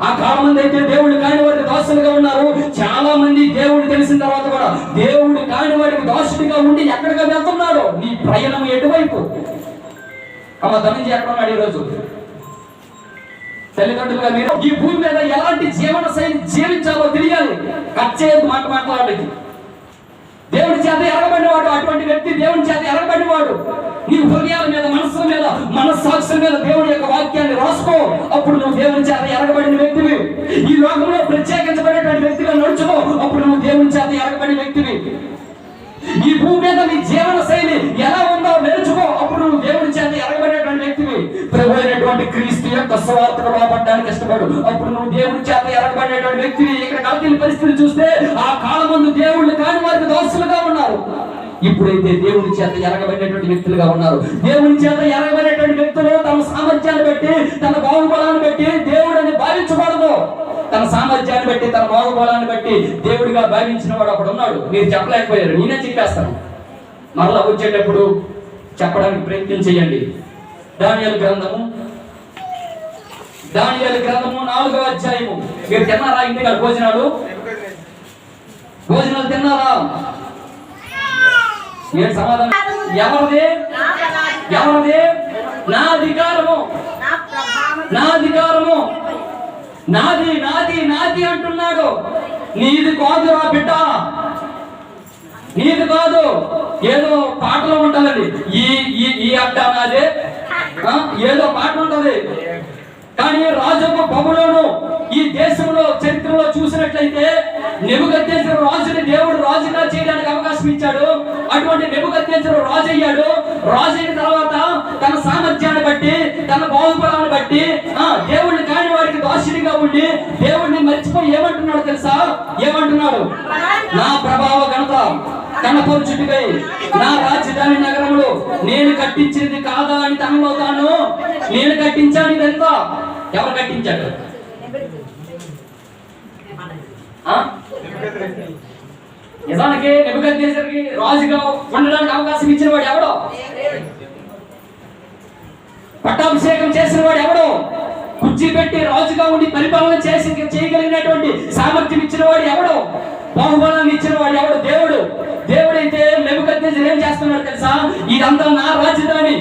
ఆ కాలం మంది అయితే దేవుడు కాని వారికి దాసులుగా ఉన్నారు. చాలా మంది దేవుడి తెలిసిన తర్వాత కూడా దేవుడు కాని వాడికి దాసుడిగా ఉండి ఎక్కడికి వెళ్తున్నాడో, నీ ప్రయాణం ఎటువైపు? అమ్మ ధనంజయ ఎక్కడ ఉన్నాడు ఈరోజు? తల్లిదండ్రులుగా మీరు ఈ భూమి మీద ఎలాంటి జీవన శైలి జీవించాలో తెలియాలి. కచ్చేది మాట్లాడడానికి దేవుడి చేత ఎరగబడినవాడు అటువంటి వ్యక్తి, దేవుడి చేత ఎరగబడినవాడు. నీ హృదయాల మీద, మనస్సుల మీద, మనస్సాక్షుల మీద దేవుడి యొక్క వాక్యాన్ని రాసుకో. అప్పుడు నువ్వు దేవుని చేత ఎరగబడిన వ్యక్తివి. ఈ లోకంలో ప్రత్యేకించబడినటువంటి వ్యక్తిగా నడుచుకో. అప్పుడు నువ్వు దేవుని చేత ఎరగబడిన వ్యక్తివి. ఈ భూమి మీద నీ జీవన శైలి ఎలా ఉందో నేర్చుకో. అప్పుడు నువ్వు దేవుని చేత ఎరగబడినటువంటి వ్యక్తివి. ప్రభు అయినటువంటి క్రీస్తు యొక్క సువార్తకు లోబడడానికి ఇష్టపడు. అప్పుడు నువ్వు దేవుని చేత ఎరగబడినటువంటి వ్యక్తివి. ఇక్కడ కలిగిన పరిస్థితి చూస్తే ఆ కాలమందు దేవుళ్ళు కాని వారికి దాసులుగా ఉన్నారు. ఇప్పుడైతే దేవుని చేత ఎరగబడినటువంటి వ్యక్తులుగా ఉన్నారు. దేవుని చేత ఎరగబడినటువంటి వ్యక్తులు తమ సామర్థ్యాన్ని బట్టి, తన బాహుబలాన్ని బట్టి దేవుడు అని భావించకూడదు. తన సామర్థ్యాన్ని బట్టి, తన బాహుబలాన్ని బట్టి దేవుడిగా భావించిన వాడు అక్కడ ఉన్నాడు. మీరు చెప్పలేకపోయారు, నేనే చెప్పేస్తాను. మరలా వచ్చేటప్పుడు చెప్పడానికి ప్రయత్నం చేయండి. దానియేలు గ్రంథము 4వ అధ్యాయము. మీరు తిన్నారా? ఇంటికి భోజనాలు తిన్నారా? ఏం సమాధానం? ఎవరిది? నా అధికారము, నాది అంటున్నాడు. నీది కాదురా బిడ్డ, నీది కాదు. ఏదో పాటలో ఉంటుందండి, ఈ అడ్డ నాదే, ఏదో పాట ఉంటది. కానీ రాజుకు బబులోను ఈ దేశంలో చరిత్రలో చూసినట్లయితే నెబుకద్నెజరు రాజుని దేవుడు రాజుగా చేయడానికి అవకాశం ఇచ్చాడు. అటువంటి నెబుకద్నెజరు రాజు అయ్యాడు. రాజు అయిన తర్వాత తన సామర్థ్యాన్ని బట్టి, తన బాహుబలాన్ని బట్టి దేవుడిని కాని వారికి దాసుడిగా ఉండి దేవుడిని మర్చిపోయి ఏమంటున్నాడు తెలుసా? ఏమంటున్నాడు? నా ప్రభావ ఘనత కనపరుచుటకై నా రాజధాని నగరంలో నేను కట్టించినది కాదా అని తనలో తాను నేను కట్టించాను. ఇదంతా ఎవరు కట్టించాడు? నిజానికి నెబుకద్నెజరుకి రాజుగా ఉండడానికి అవకాశం ఇచ్చిన వాడు ఎవడో? పట్టాభిషేకం చేసిన వాడు ఎవడో? కుర్చీ పెట్టి రాజుగా ఉండి పరిపాలన చేయగలిగినటువంటి సామర్థ్యం ఇచ్చిన వాడు ఎవడో? బాహుబలాన్ని ఇచ్చిన వాడు ఎవడు? దేవుడు. దేవుడైతే నెబుకద్నెజరు ఏం చేస్తున్నాడు తెలుసా? ఇదంతా నా రాజధాని,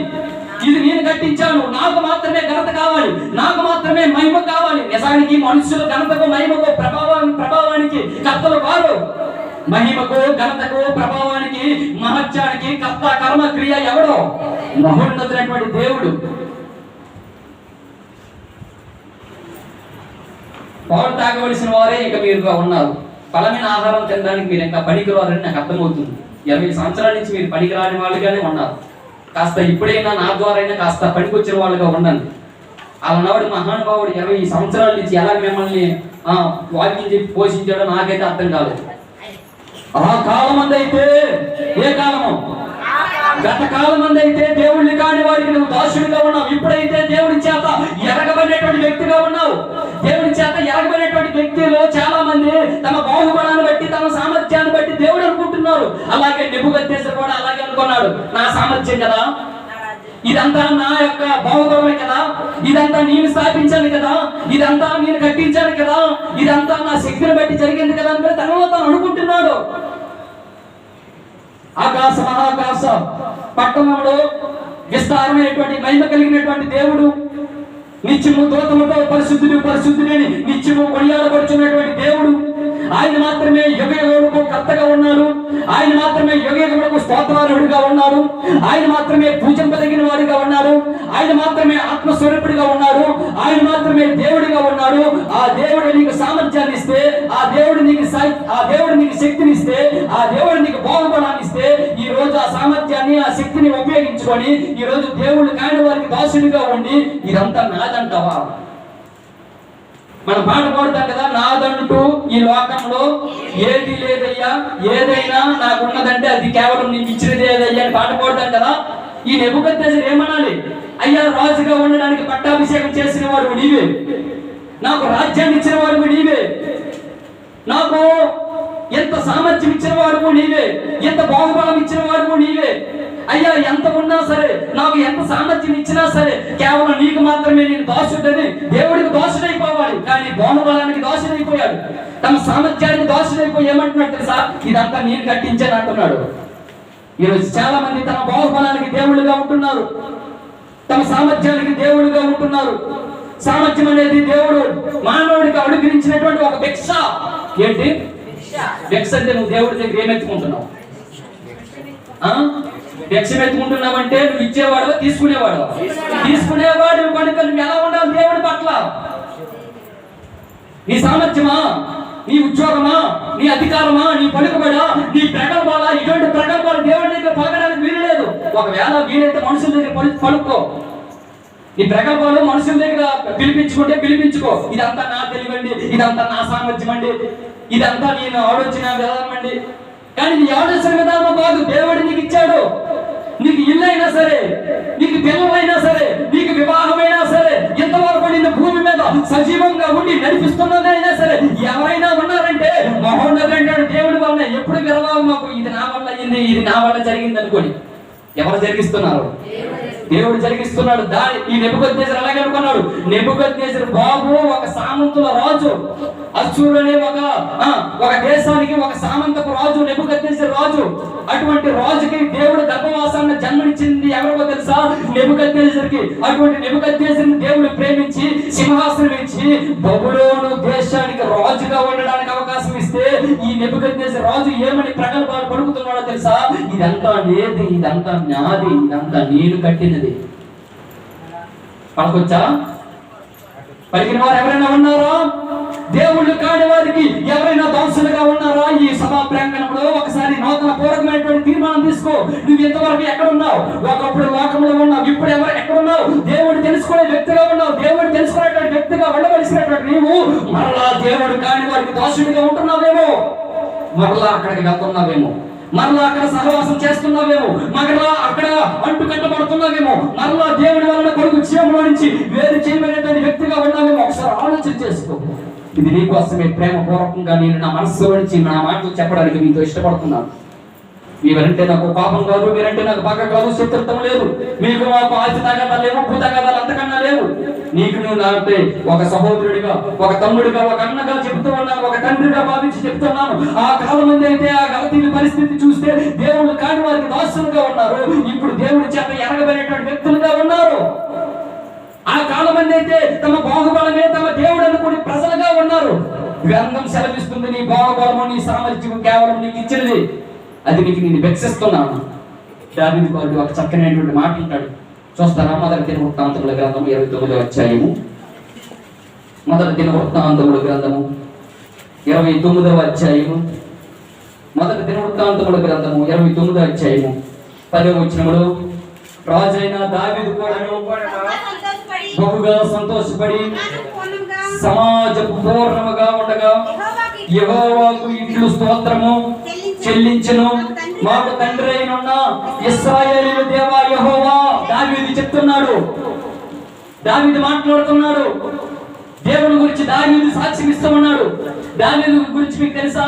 ఇది నేను కట్టించాను, నాకు మాత్రమే ఘనత కావాలి, నాకు మాత్రమే మహిమ కావాలి. నిజానికి మనుషుల ఘనతకు, మహిమకు, ప్రభావానికి కర్తలు వారు. మహిమకు, ఘనతకు, ప్రభావానికి, మహత్యానికి కర్త, కర్మ, క్రియ ఎవడో? మహోన్నతుడైనటువంటి దేవుడు. పాలు తాగవలసిన వారే ఇంకా మీరుగా ఉన్నారు. బలమైన ఆహారం తినడానికి మీరు ఇంకా పనికిరారని నాకు అర్థమవుతుంది. 20 సంవత్సరాల నుంచి మీరు పనికిరాని వాళ్ళుగానే ఉన్నారు. కాస్త ఇప్పుడైనా నా ద్వారా అయినా కాస్త పనికొచ్చిన వాళ్ళుగా ఉండండి. అలానాడు మహానుభావుడు 20 సంవత్సరాల నుంచి ఎలా మిమ్మల్ని వాక్యం చెప్పి పోషించాడో నాకైతే అర్థం కాలేదు. ఆ కాలం అందైతే, ఏ కాలము? గత కాలం అందైతే దేవుడిని కాని వారికి నువ్వు దాసుడిగా ఉన్నావు. ఇప్పుడైతే దేవుడి చేత ఎరగబడినటువంటి వ్యక్తిగా ఉన్నావు. దేవుడి చేత ఎరగబడినటువంటి వ్యక్తులు చాలా మంది తమ బాహుబలాన్ని బట్టి, తమ సామర్థ్యాన్ని బట్టి దేవుడు అనుకుంటున్నారు. అలాగే నెబుకద్నెజరు కూడా అలాగే అనుకున్నాడు. నా సామర్థ్యం కదా, ఇదంతా నా యొక్క బాహుబలమే కదా, ఇదంతా నేను స్థాపించాను కదా, ఇదంతా నేను కట్టించాను కదా, ఇదంతా నా శక్తిని బట్టి జరిగింది కదా అని తనలో తాను అనుకుంటున్నాడు. ఆకాశ మహాకాశ పట్టణంలో విస్తారమైనటువంటి మహిమ కలిగినటువంటి దేవుడు, నిత్యము దూతలతో పరిశుద్ధుని నిత్యము కొనియాడబడుచున్నటువంటి దేవుడు, ఆయన మాత్రమే యుగయుగములకు కర్తగా ఉన్నాడు. ఆయన మాత్రమే యుగయుగములకు స్తోత్రార్హుడిగా ఉన్నాడు. ఆయన మాత్రమే పూజింపదగిన వాడిగా ఉన్నాడు. ఆయన మాత్రమే ఆత్మస్వరూపుడిగా ఉన్నాడు. ఆయన మాత్రమే దేవుడిగా ఉన్నాడు. ఆ దేవుడు నీకు సామర్థ్యాన్ని ఇస్తే, ఆ దేవుడు నీకు శక్తిని ఇస్తే, ఆ దేవుడు నీకు బాహుబలాన్ని ఇస్తే, ఈ రోజు ఆ సామర్థ్యాన్ని, ఆ శక్తిని ఉపయోగించుకొని ఈ రోజు దేవుడు కాని వారికి దాసుడిగా ఉండి ఇదంతా నాదంటావా? మనం పాట పాడుతాం కదా, నాదంటూ ఈ లోకంలో ఏది లేదయ్యా, ఏదైనా నాకున్నదంటే అది కేవలం నీకు ఇచ్చినది ఏదయ్యా అని పాట పాడుతాం కదా. ఈ నెబుకద్నెజరు ఏమనాలి? అయ్యా, రాజుగా ఉండడానికి పట్టాభిషేకం చేసిన వాడు నీవే, నాకు రాజ్యాన్ని ఇచ్చిన వాడు నీవే, నాకు ఎంత సామర్థ్యం ఇచ్చిన వాడు నీవే, ఎంత బాహుబలం ఇచ్చిన వాడు నీవే. అయ్యా, ఎంత ఉన్నా సరే, నాకు ఎంత సామర్థ్యం ఇచ్చినా సరే, కేవలం నీకు మాత్రమే నేను దాసుడని దేవుడికి దాసుడైపోవాలి. కావాలి, కానీ బాహుబలానికి దోషుడైపోయాడు. తమ సామర్థ్యానికి దోషుడైపోయి ఏమంటున్నాడు తెలుసా? ఇదంతా నేను కట్టించాను అంటున్నాడు. ఈరోజు చాలా మంది తమ బాహుబలానికి దేవుళ్ళుగా ఉంటున్నారు, తమ సామర్థ్యానికి దేవుళ్ళుగా ఉంటున్నారు. సామర్థ్యం అనేది దేవుడు మానవుడికి అనుగ్రహించినటువంటి ఒక భిక్ష. ఏంటి భిక్ష అంటే? నువ్వు దేవుడి దగ్గర ఏమెత్తుకుంటున్నావు? భిక్ష ఎత్తుకుంటున్నావంటే నువ్వు ఇచ్చేవాడు తీసుకునేవాడు. తీసుకునేవాడు కనుక నువ్వు ఎలా ఉండాలి దేవుడి పట్ల? నీ సామర్థ్యమా, నీ ఉద్యోగమా, నీ అధికారమా, నీ పలుకుబడా, నీ ప్రగల్భాలా? ఇటువంటి ప్రగల్భాలు దేవుడి దగ్గర పలకడానికి వీలు లేదు. ఒకవేళ వీలైతే మనుషుల దగ్గర పలుకో. ఈ ప్రగల్భాలు మనుషుల దగ్గర పిలిపించుకుంటే పిలిపించుకో. ఇదంతా నా తెలివండి, ఇదంతా నా సామర్థ్యం అండి, ఇదంతా నేను ఆలోచన విధానం అండి. కానీ నీ ఆలోచన విధానం కాదు. దేవుడు నీకు ఇచ్చాడు. నీకు ఇల్లు అయినా సరే, నీకు పిల్లలైనా సరే, నీకు వివాహమైనా సరే, ఎంతవరకు నిన్ను భూమి మీద సజీవంగా ఉండి నడిపిస్తున్నదైనా సరే, ఎవరైనా ఉన్నారంటే మహోన్నతుడైన దేవుడి వల్ల. ఎప్పుడు విరవావు మాకు ఇది నా వల్ల అయింది, ఇది నా వల్ల జరిగింది అనుకోని. ఎవరు జరిగిస్తున్నారు? దేవుడు జరిగిస్తున్నాడు. ఈ నెబుకద్నెజరు అలాగే అనుకున్నాడు. నెబుకద్నెజరు బాబు ఒక సామంతుల రాజు, అశ్షూరు అనే ఒక దేశానికి ఒక సామంతపు రాజు నెబుకద్నెజరు రాజు. అటువంటి రాజుకి దేవుడు గర్భవాసాన్ని జన్మనిచ్చింది ఎవరికో తెలుసా? నెబుకద్నెజరుకి. అటువంటి నెబుకద్నెజరుని దేవుడు ప్రేమించి సింహాసనం ఇచ్చి బబులోను దేశానికి రాజుగా ఉండడానికి అవకాశం ఇస్తే ఈ నెబుకద్నెజరు రాజు ఏమని ప్రగల్భాలు పలుకుతున్నాడో తెలుసా? ఇదంతా నేది, ఇదంతా నాది, ఇదంతా నేను కట్టినది. పలకొచ్చా? పలికిన వారు ఎవరైనా ఉన్నారా? దేవుళ్ళు కాని వారికి ఎవరైనా దాసులుగా ఉన్నారా? ఈ సభా ప్రాంగణంలో ఒకసారి నూతన పూర్వకమైనటువంటి తీర్మానం తీసుకో. నువ్వు ఇంతవరకు ఎక్కడున్నావు? ఒకప్పుడు లోకంలో ఉన్నావు, ఇప్పుడు ఎక్కడున్నావు? దేవుడు తెలుసుకునే వ్యక్తిగా ఉన్నావు. దేవుడు తెలుసుకునేటువంటి వ్యక్తిగా ఉండవలసినటువంటి నీవు మరలా దేవుడు కాని వారికి దాసుడిగా ఉంటున్నావేమో, మరలా అక్కడికి వెళ్తున్నావేమో, మరలా అక్కడ సహవాసం చేస్తున్నావేమో, మరలా అక్కడ అంటు కట్టబడుతున్నావేమో, మరలా దేవుడి వలన కొడుకు జీవంలో నుంచి వేరు చేయబడినటువంటి వ్యక్తిగా ఉన్నావేమో. ఒకసారి ఆలోచన చేసుకో. ఇది నీకోసమే ప్రేమపూర్వకంగా నేను నా మనస్సులో నుంచి నా మాటలు చెప్పడానికి మీతో ఇష్టపడుతున్నాను. మీరంటే నాకు పాపం కాదు, మీరంటే నాకు పగ కాదు, శత్రుత్వం లేదు. మీకు మాకు ఆస్తి తగాదాలు లేవు, భూ తగాదాలు అంతకన్నా లేవు. నీకు నువ్వు నాకంటే ఒక సహోదరుడిగా, ఒక తమ్ముడిగా, ఒక అన్నగా చెప్తూ ఉన్నాను, ఒక తండ్రిగా భావించి చెప్తున్నాను. ఆ కాలం మంది అయితే ఆ గలతీని పరిస్థితి చూస్తే దేవుడు కాని వారికి దాసులుగా ఉన్నారు, ఇప్పుడు దేవుడి చేత ఎరగబడినటువంటి వ్యక్తులుగా ఉన్నారు. ఆ కాలం మంది అయితే తమ బాహుబలమే తమ దేవుడు అనుకుని ప్రజలుగా ఉన్నారు. గ్రంథం సెలవిస్తుంది, నీ బాహుబలము నీ సామర్థ్యం కేవలం నీకు ఇచ్చినది, అది నీకు నేను వెక్సిస్తున్నాను. దావీదు గారు ఒక చక్కనైనటువంటి మాట అంటాడు. చూస్తారా? మొదటి దినవృత్తాంతముల గ్రంథము 29వ అధ్యాయము. మొదటి దినవృత్తాంతముల గ్రంథము 29వ అధ్యాయము. మొదటి దినవృత్తాంతముల గ్రంథము 29వ అధ్యాయము 10వ వచనములో, రాజైన దావీదు కూడాను బహుగా సంతోషపడి సమాజపు పూర్ణముగా ఉండగా యెహోవాకు ఇట్లు స్తోత్రము చెల్లించెను. మాకు తండ్రి అయిన ఇశ్రాయేలు దేవా యెహోవా. దావీదు చెప్తున్నాడు, దావీదు మాట్లాడుతున్నాడు. దేవుని గురించి దావీదు సాక్ష్యం ఇస్తూ ఉన్నాడు. దావీదు గురించి మీకు తెలుసా?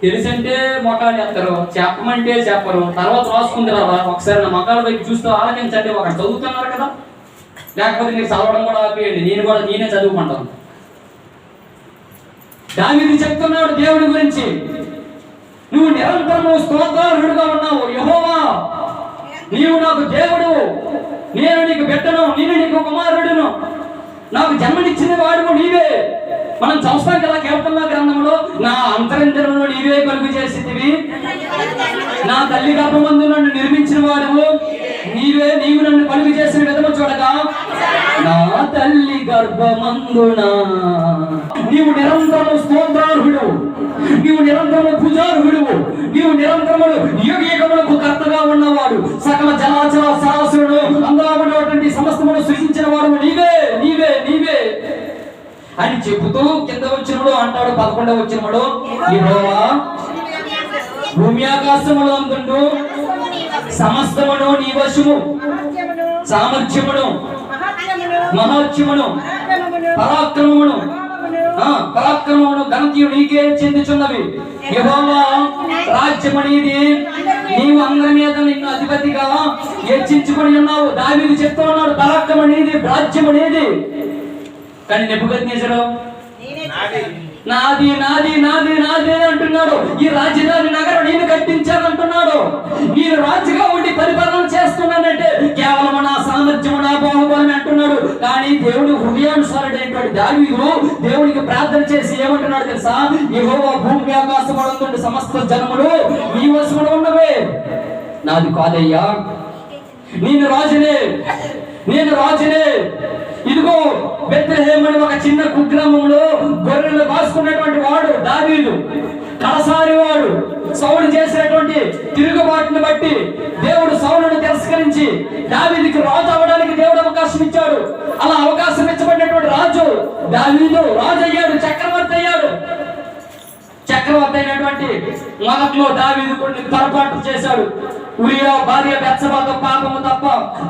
తెలిసంటే మొఖాలు ఎత్తారు, చెప్పమంటే చెప్పరు, తర్వాత రాసుకుంది రాదా? ఒకసారి నా మొఖాల వైపు చూస్తూ ఆలోచించండి. ఒకటి చదువుతున్నారు కదా, లేకపోతే మీరు చదవడం కూడా ఆపేయండి, నేనే చదువుకుంటాను. దావీదు చెప్తున్నాడు దేవుడి గురించి, నువ్వు నిరంతరము స్తోత్రార్హుడుగా ఉన్నావు యెహోవా. నీవు నాకు దేవుడు, నేను నీకు బిడ్డను, నేను నీకు కుమారుడును, నాకు జన్మనిచ్చిన వాడు నీవే. మనం సంస్థానికి ఎలా కేళ్తున్నా గ్రంథంలో, నా అంతరంజనంలో నీవే కలుగు చేసితివి, నా తల్లి గర్భమందు నన్ను నిర్మించిన వాడు నీవే, నీవు నన్ను కలుగు చేసిన విధము చూడగా నా తల్లి గర్భమందున నీవు నిరంతరము స్తోత్రార్హుడు, నీవు నిరంతరము పూజార్హుడు, నీవు నిరంతరము యుగయుగములకు కర్తగా ఉన్నవాడు, సకల జలాచల సరాసుడు అందులో ఉన్నటువంటి సమస్తమును సృష్టించిన వాడు నీవే, నీవే, నీవే అని చెబుతూ కింద వచ్చినప్పుడు అంటాడు 11వ వచనములో, యెహోవా భూమి ఆకాశములు అందుండు సమస్తమును నీ వశము, సామర్థ్యమును మహోత్సమును పరాక్రమమును ఘనతయు నీకే చెందుచున్నవి. యెహోవా రాజ్యము నీది, నీవు అందరి మీద నిన్ను అధిపతిగా హెచ్చించుకొని ఉన్నావు. దావీదు చెప్తూ ఉన్నాడు, పరాక్రమము నీది, రాజ్యము నీది. కానీ నెబుకద్నెజరు నాది నాది నాది నాది అంటున్నాడు. ఈ రాజధాని నగరం నేను కట్టించాను అంటున్నాడు. నేను రాజుగా ఉండి పరిపాలన చేస్తున్నానంటే కేవలం నా సామర్థ్యం నా బాహుబలం అంటున్నాడు. కానీ దేవుడు హృదయానుసారుడైనటువంటి దావీదు దేవుడికి ప్రార్థన చేసి ఏమంటున్నాడు తెలుసా? యెహోవా భూమి ఆకాశములందు సమస్త జనములు నీ వశములో ఉన్నవే, నాది కాదయ్యా, నేను రాజునే, నేను రాజునే. ఇదిగో బెత్లెహేము అనే ఒక చిన్న కుగ్రామంలో గొర్రెలు కాసుకున్నటువంటి వాడు దావీదు, కడసారి వాడు. సౌలు చేసినటువంటి తిరుగుబాటును బట్టి దేవుడు సౌలును తిరస్కరించి దావీదుకి రాజు అవ్వడానికి దేవుడు అవకాశం ఇచ్చాడు. అలా అవకాశం ఇచ్చబడినటువంటి రాజు దావీదు రాజు అయ్యాడు, చక్రవర్తి అయ్యాడు. చక్రవర్తి అయినటువంటి మొదట్లో దావీదు కొన్ని పొరపాటు చేశాడు. ఉరియా భార్య బెత్షెబాతో పాపము తప్ప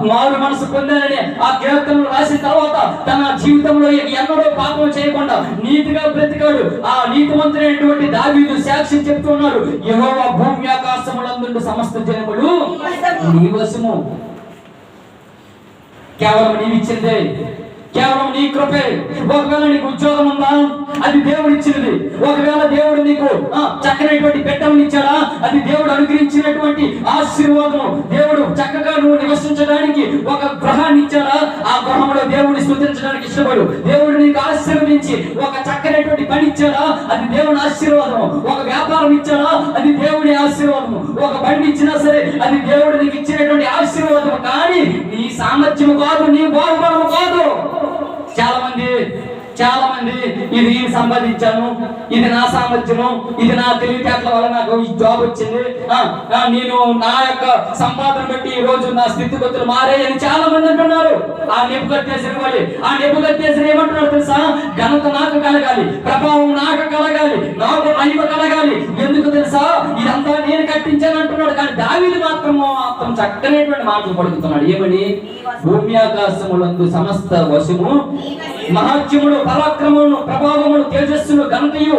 మారు మనసు పొందాలని ఆ కీర్తనలు రాసిన తర్వాత తన జీవితంలో ఎన్నడూ పాపం చేయకుండా నీతిగా బ్రతికాడు. ఆ నీతివంతుడైనటువంటి దావీదు సాక్ష్యం చెప్తున్నాడు, యెహోవా భూమి ఆకాశములందు సమస్త జనములు నీ వశము, కేవలం నీవిచ్చిందే, కేవలం నీ కృపే. ఒకవేళ నీకు ఉద్యోగం ఉందా, అది దేవుడు ఇచ్చినది. ఒకవేళ దేవుడు నీకు చక్కనటువంటి పెట్టెలను ఇచ్చాడా, అది దేవుడు అనుగ్రహించినటువంటి ఆశీర్వాదం. దేవుడు చక్కగా నువ్వు నివసించడానికి ఒక గృహాన్ని ఇచ్చాడా, ఆ గృహంలో దేవుడిని స్తుతించడానికి ఇష్టపడు. దేవుడు నీకు ఆశీర్వదించి ఒక చక్కనటువంటి పని ఇచ్చాడా, అది దేవుని ఆశీర్వాదం. ఒక వ్యాపారం ఇచ్చాడా, అది దేవుడి ఆశీర్వాదం. ఒక బండి ఇచ్చినా సరే అది దేవుడు నీకు ఇచ్చినటువంటి ఆశీర్వాదం. కానీ నీ సామర్థ్యం కాదు, నీ బాహుబలం కాదు. చాలా మంది ఇది నేను సంపాదించాను, ఇది నా సామర్థ్యము, ఇది నా తెలివితేటల వల్ల నాకు ఈ జాబ్ వచ్చింది, నేను నా యొక్క సంపాదన బట్టి ఈ రోజు నా స్థితిగతులు మారాయని చాలా మంది అంటున్నారు. ఆ నెబుకద్నెజరు వాళ్ళు, ఆ నెబుకద్నెజరు ఏమంటున్నారు తెలుసా? ఘనత నాకు కలగాలి, ప్రభావం నాకు కలగాలి, నాకు మహిమ కలగాలి. ఎందుకు తెలుసా? ఇదంతా నేను కట్టించాను అంటున్నాడు. కానీ దావీదు మాత్రము అతను చక్కనటువంటి మాటలు పలుకుతున్నాడు. ఏమని? భూమి ఆకాశములందు సమస్త వశము, మహాత్యముడు, పరాక్రమమును, ప్రభావమును, తేజస్సును, ఘనతయు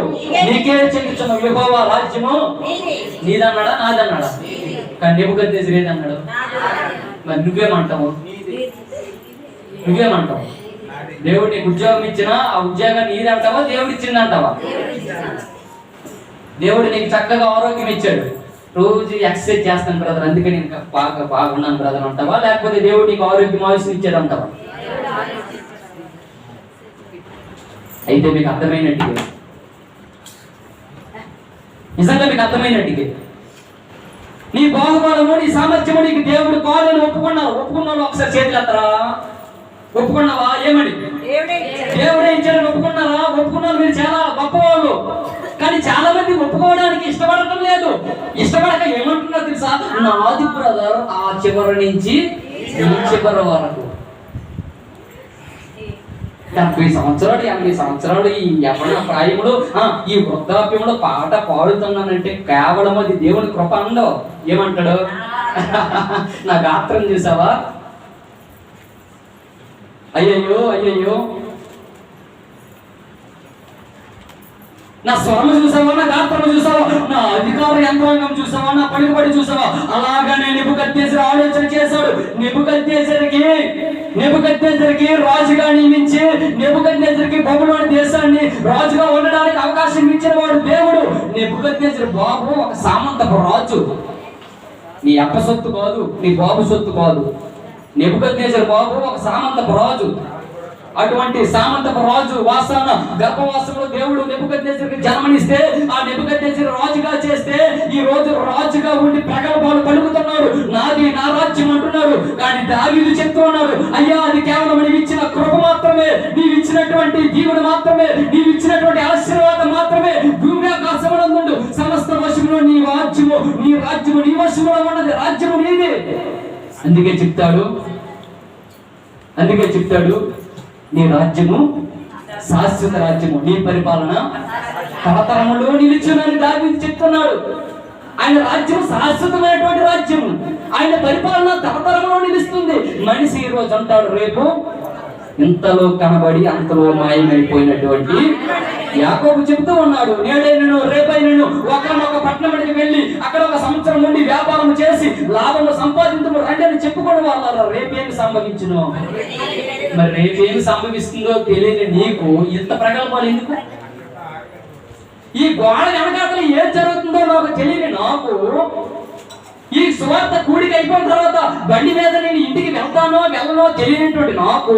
నీకే చెల్లించును. యెహోవా రాజ్యము నీదన్నాడా, నాదన్నాడా? కానీ నెబుకద్నెజరు ఏదన్నాడు? మరి నువ్వేమంటావు? నువ్వేమంటావు? దేవుడు నీకు ఉద్యోగం ఇచ్చినా ఆ ఉద్యోగం నీదంటావా, దేవుడు ఇచ్చిందంటావా? దేవుడు నీకు చక్కగా ఆరోగ్యం ఇచ్చాడు, రోజు ఎక్సర్సైజ్ చేస్తాను బ్రదర్, అందుకే నేను బాగున్నాను బ్రదర్ అంటావా? లేకపోతే దేవుడు నీకు ఆరోగ్యం ఆయుష్యం ఇచ్చాడు అంటావా? అయితే మీకు అర్థమైనట్టుగా, నిజంగా మీకు అర్థమైనట్టుగా, నీ బాహుబలము, నీ సామర్థ్యము నీకు దేవుడు కాదని ఒప్పుకున్నావు ఒకసారి చేతులు ఎత్తరా. ఒప్పుకున్నావా? ఏమని? దేవుడే ఇచ్చాడని ఒప్పుకున్నారా? ఒప్పుకున్నారు. మీరు చాలా గొప్పవాళ్ళు. కానీ చాలా మంది ఒప్పుకోవడానికి ఇష్టపడటం లేదు. ఇష్టపడక ఏమంటున్నారు తెలుసా? నాది బ్రదర్ ఆ చివరి నుంచి ఈ చివరి వరకు 70 సంవత్సరాలు 80 సంవత్సరాలు ఈ యవ్వన ప్రాయములు ఈ వృద్ధాప్యంలో పాట పాడుతున్నానంటే కేవలం అది దేవుని కృప అండవు. ఏమంటాడు? నా గాత్రం చూసావా? అయ్యయ్యో అయ్యయ్యో, నా స్వరము చూసావా, నా గాత్రము చూసావా, నా అధికార యంత్రాంగం చూసావా, నా పలుకుబడి చూసావా? అలాగానే నెబుకద్నెజరు ఆలోచన చేశాడు. నెబుకద్నెజరుకి రాజుగా నియమించి నెబుకద్నెజరుకి బబులోను దేశాన్ని రాజుగా ఉండడానికి అవకాశం ఇచ్చిన వాడు దేవుడు. నెబుకద్నెజరు బాబు ఒక సామంతపు రాజు, నీ అప్ప సొత్తు కాదు, నీ బాబు సొత్తు కాదు. నెబుకద్నెజరు బాబు ఒక సామంతపు రాజు. అటువంటి సామంతపు రాజు వాసన గర్భవాసంలో దేవుడు నెబుకద్నెజరుకి జన్మనిస్తే ఆ నెబుకద్నెజరు రాజుగా చేస్తే ఈ రోజు రాజుగా ఉండి ప్రగల్భాలు పలుకుతున్నాడు. నాది నా రాజ్యం అంటున్నాడు. కానీ దావీదు చెప్తూ ఉన్నాడు, అయ్యా అది కేవలం నీవు ఇచ్చిన కృప మాత్రమే, నీవు ఇచ్చినటువంటి దీవుడు మాత్రమే, నీవు ఇచ్చినటువంటి ఆశీర్వాదం మాత్రమే. భూమి ఆకాశములందు సమస్త వశములో నీ రాజ్యము నీ వశములో ఉన్నది, రాజ్యము నీది. అందుకే చెప్తాడు నీ రాజ్యము శాశ్వత రాజ్యము, నీ పరిపాలన తరతరములో నిలుచునని దావీదు చెప్తున్నాడు. ఆయన రాజ్యం శాశ్వతమైనటువంటి రాజ్యం, ఆయన పరిపాలన తరతరములో నిలుస్తుంది. మనిషి ఈ రోజు అంటాడు, రేపు ఇంతలో కనబడి అంతలో మాయమైపోయినటువంటి యాకోబు చెప్తూ ఉన్నాడు, నేడైనను రేపైనను ఒకనొక పట్టణానికి వెళ్ళి అక్కడ ఒక సంవత్సరం నుండి వ్యాపారం చేసి లాభము సంపాదించము రండి అని చెప్పుకోవడం వాళ్ళ రేపేమి సంభవించును. మరి రేపేమి సంభవిస్తుందో తెలియని నీకు ఇంత ప్రగల్భాలు ఎందుకు? ఈ గోడ వెనకాతలు ఏం జరుగుతుందో నాకు తెలియని నాకు, ఈ సువార్త కూడికి అయిపోయిన తర్వాత బండి మీద నేను ఇంటికి వెళ్తానో వెళ్ళనో తెలియనటువంటి నాకు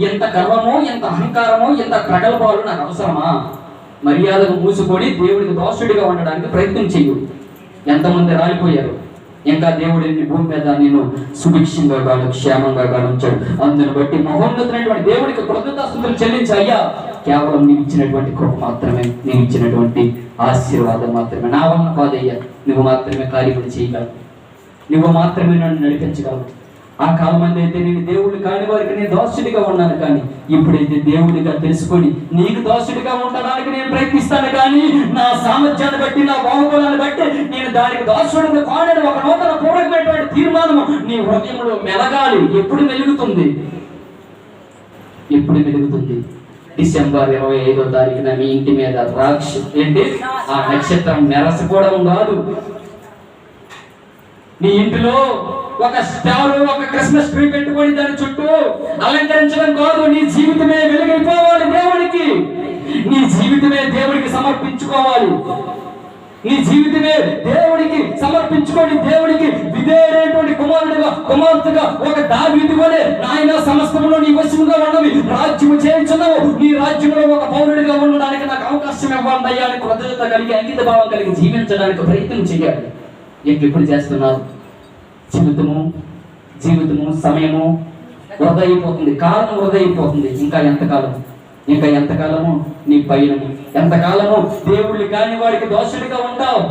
ఎంత గర్వమో, ఎంత అహంకారమో, ఎంత ప్రగల్భాలు నాకు అవసరమా? మర్యాదకు మూసుకొని దేవుడికి దోషుడిగా ఉండడానికి ప్రయత్నం చెయ్యు. ఎంతమంది రాలిపోయారు. ఇంకా దేవుడిని భూమి మీద నేను సుభిక్షంగా గాను క్షేమంగా గాను ఉంచాడు. అందుని బట్టి మహోన్నతమైనటువంటి దేవుడికి కృతజ్ఞతాస్తుతులు చెల్లించి, అయ్యా కేవలం నీవు ఇచ్చినటువంటి కృప మాత్రమే, నీవు ఇచ్చినటువంటి ఆశీర్వాదం మాత్రమే, నా వలన కాదయ్యా, నువ్వు మాత్రమే కార్యములు చేయగలవు, నువ్వు మాత్రమే నన్ను నడిపించగలవు. ఆ కాలం అయితే నేను దేవుడు కాని వారికి నేను దోషుడిగా ఉన్నాను, కానీ ఇప్పుడైతే దేవుడిగా తెలుసుకొని నీకు దోషుడిగా ఉండడానికి నేను ప్రయత్నిస్తాను. కానీ నా సామర్థ్యాన్ని బట్టి, నా బాహుబలాన్ని బట్టి నేను దానికి దోషుడిగా కానని ఒక నూతన పూర్వకమైనటువంటి తీర్మానము నీ హృదయంలో మెలగాలి. ఎప్పుడు మెలుగుతుంది? ఎప్పుడు మెలుగుతుంది? డిసెంబర్ 25వ తారీఖున మీ ఇంటి మీద ఆ నక్షత్రం మెరసిపోవడం కాదు. నీ ఇంటిలో ఒక స్టార్, ఒక క్రిస్మస్ ట్రీ పెట్టుకొని దాని చుట్టూ అలంకరించడం కాదు. నీ జీవితమే వెలుగైపోవాలి దేవుడికి. నీ జీవితమే దేవుడికి సమర్పించుకోవాలి. నీ జీవితమే దేవుడికి సమర్పించుకొని దేవుడికి విధేయుడైనటువంటి కుమారుడిగా, కుమార్తెగా ఒక దావీదు వలె, నాయన సమస్తములో నీ వశముగా ఉన్నవి రాజ్యము చేయించున్నావు, నీ రాజ్యంలో ఒక పౌరుడిగా ఉండడానికి నాకు అవకాశం ఇవ్వాలి అయ్యా అని కృతజ్ఞత కలిగి, అంకిత భావం కలిగి జీవించడానికి ప్రయత్నం చేయాలి. ఎప్పుడు చేస్తున్నారు? జీవితము సమయము వృధా అయిపోతుంది, కాలం వృధా అయిపోతుంది. ఇంకా ఎంతకాలము నీ పయనము, ఎంతకాలము దేవుడిని కాని వాడికి దోషుడిగా ఉంటావు.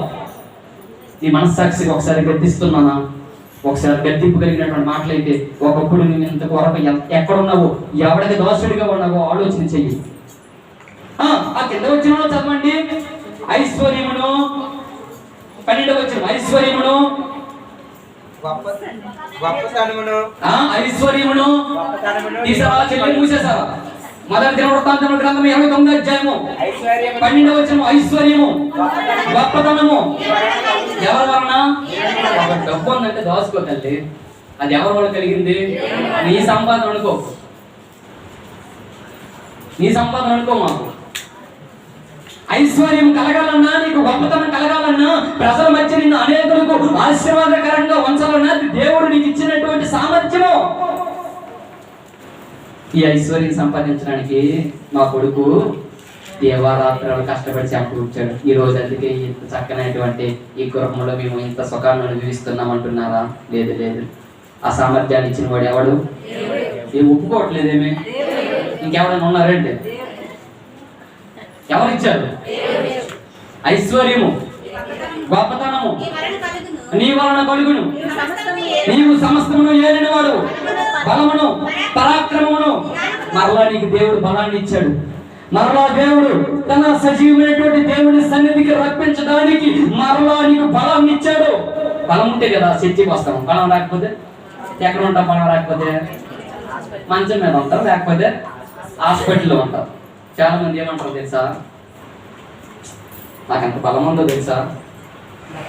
నీ మనస్సాక్షిగా ఒకసారి గద్దిస్తున్నానా? ఒకసారి గద్దింపు కలిగినటువంటి మాటలైతే ఒకప్పుడు నువ్వు ఇంత వరకు ఎక్కడున్నావో, ఎవడికి దోషుడిగా ఉన్నావో ఆలోచన చెయ్యి. ఆ కింద వచ్చిన చదవండి. ఐశ్వర్యమును 12వ వచనం, ఐశ్వర్యమును ఐశ్వర్యమును మూసేసారా? మొదటి దినవృత్తాంతముల గ్రంథం 29వ అధ్యాయము 12వ వచనం, ఐశ్వర్యము గొప్పతనము ఎవరి వలన? డబ్బు ఉందంటే దాచుకోకండి, అది ఎవరి వల్ల కలిగింది? నీ సంపాదన అనుకో, నీ సంపాదన అనుకో. మాకు ఐశ్వర్యం కలగాలన్నా, నీకు గొప్పతనం కలగాలన్నా, ప్రజల మధ్య నిన్ను అనేకులకు ఆశీర్వాదకరంగా ఉంచాలన్నా దేవుడు నీకు ఇచ్చినటువంటి సామర్థ్యము. ఈ ఐశ్వర్యం సంపాదించడానికి మా కొడుకు దేవారాత్రాలు కష్టపడి సమకూర్చాడు. ఈ రోజు అందుకే ఇంత చక్కనైనటువంటి ఈ గృహంలో మేము ఇంత సుఖాన్ని అనుభవిస్తున్నాం అంటున్నారా? లేదు లేదు. ఆ సామర్థ్యాన్ని ఇచ్చిన వాడు ఎవడు? ఏం ఒప్పుకోవట్లేదేమే? ఇంకెవరైనా ఉన్నారండి? ఎవరిచ్చారు? ఐశ్వర్యము గొప్పతనము నీ వలన కలుగును, నీవు సమస్తమును ఏలిన వాడు, బలమును పరాక్రమమును. మరలా నీకు దేవుడు బలాన్ని ఇచ్చాడు. మరలా దేవుడు తన సజీవమైనటువంటి దేవుని సన్నిధికి రప్పించడానికి మరలా నీకు బలాన్ని ఇచ్చాడు. బలం ఉంటే కదా చర్చికి వస్తాం. బలం రాకపోతే ఎక్కడ ఉంటాం? బలం రాకపోతే మంచం మీద ఉంటాం, లేకపోతే హాస్పిటల్లో ఉంటాం. చాలా మంది ఏమంటారు తెలుసా? నాకంత బలం ఉందో తెలుసా?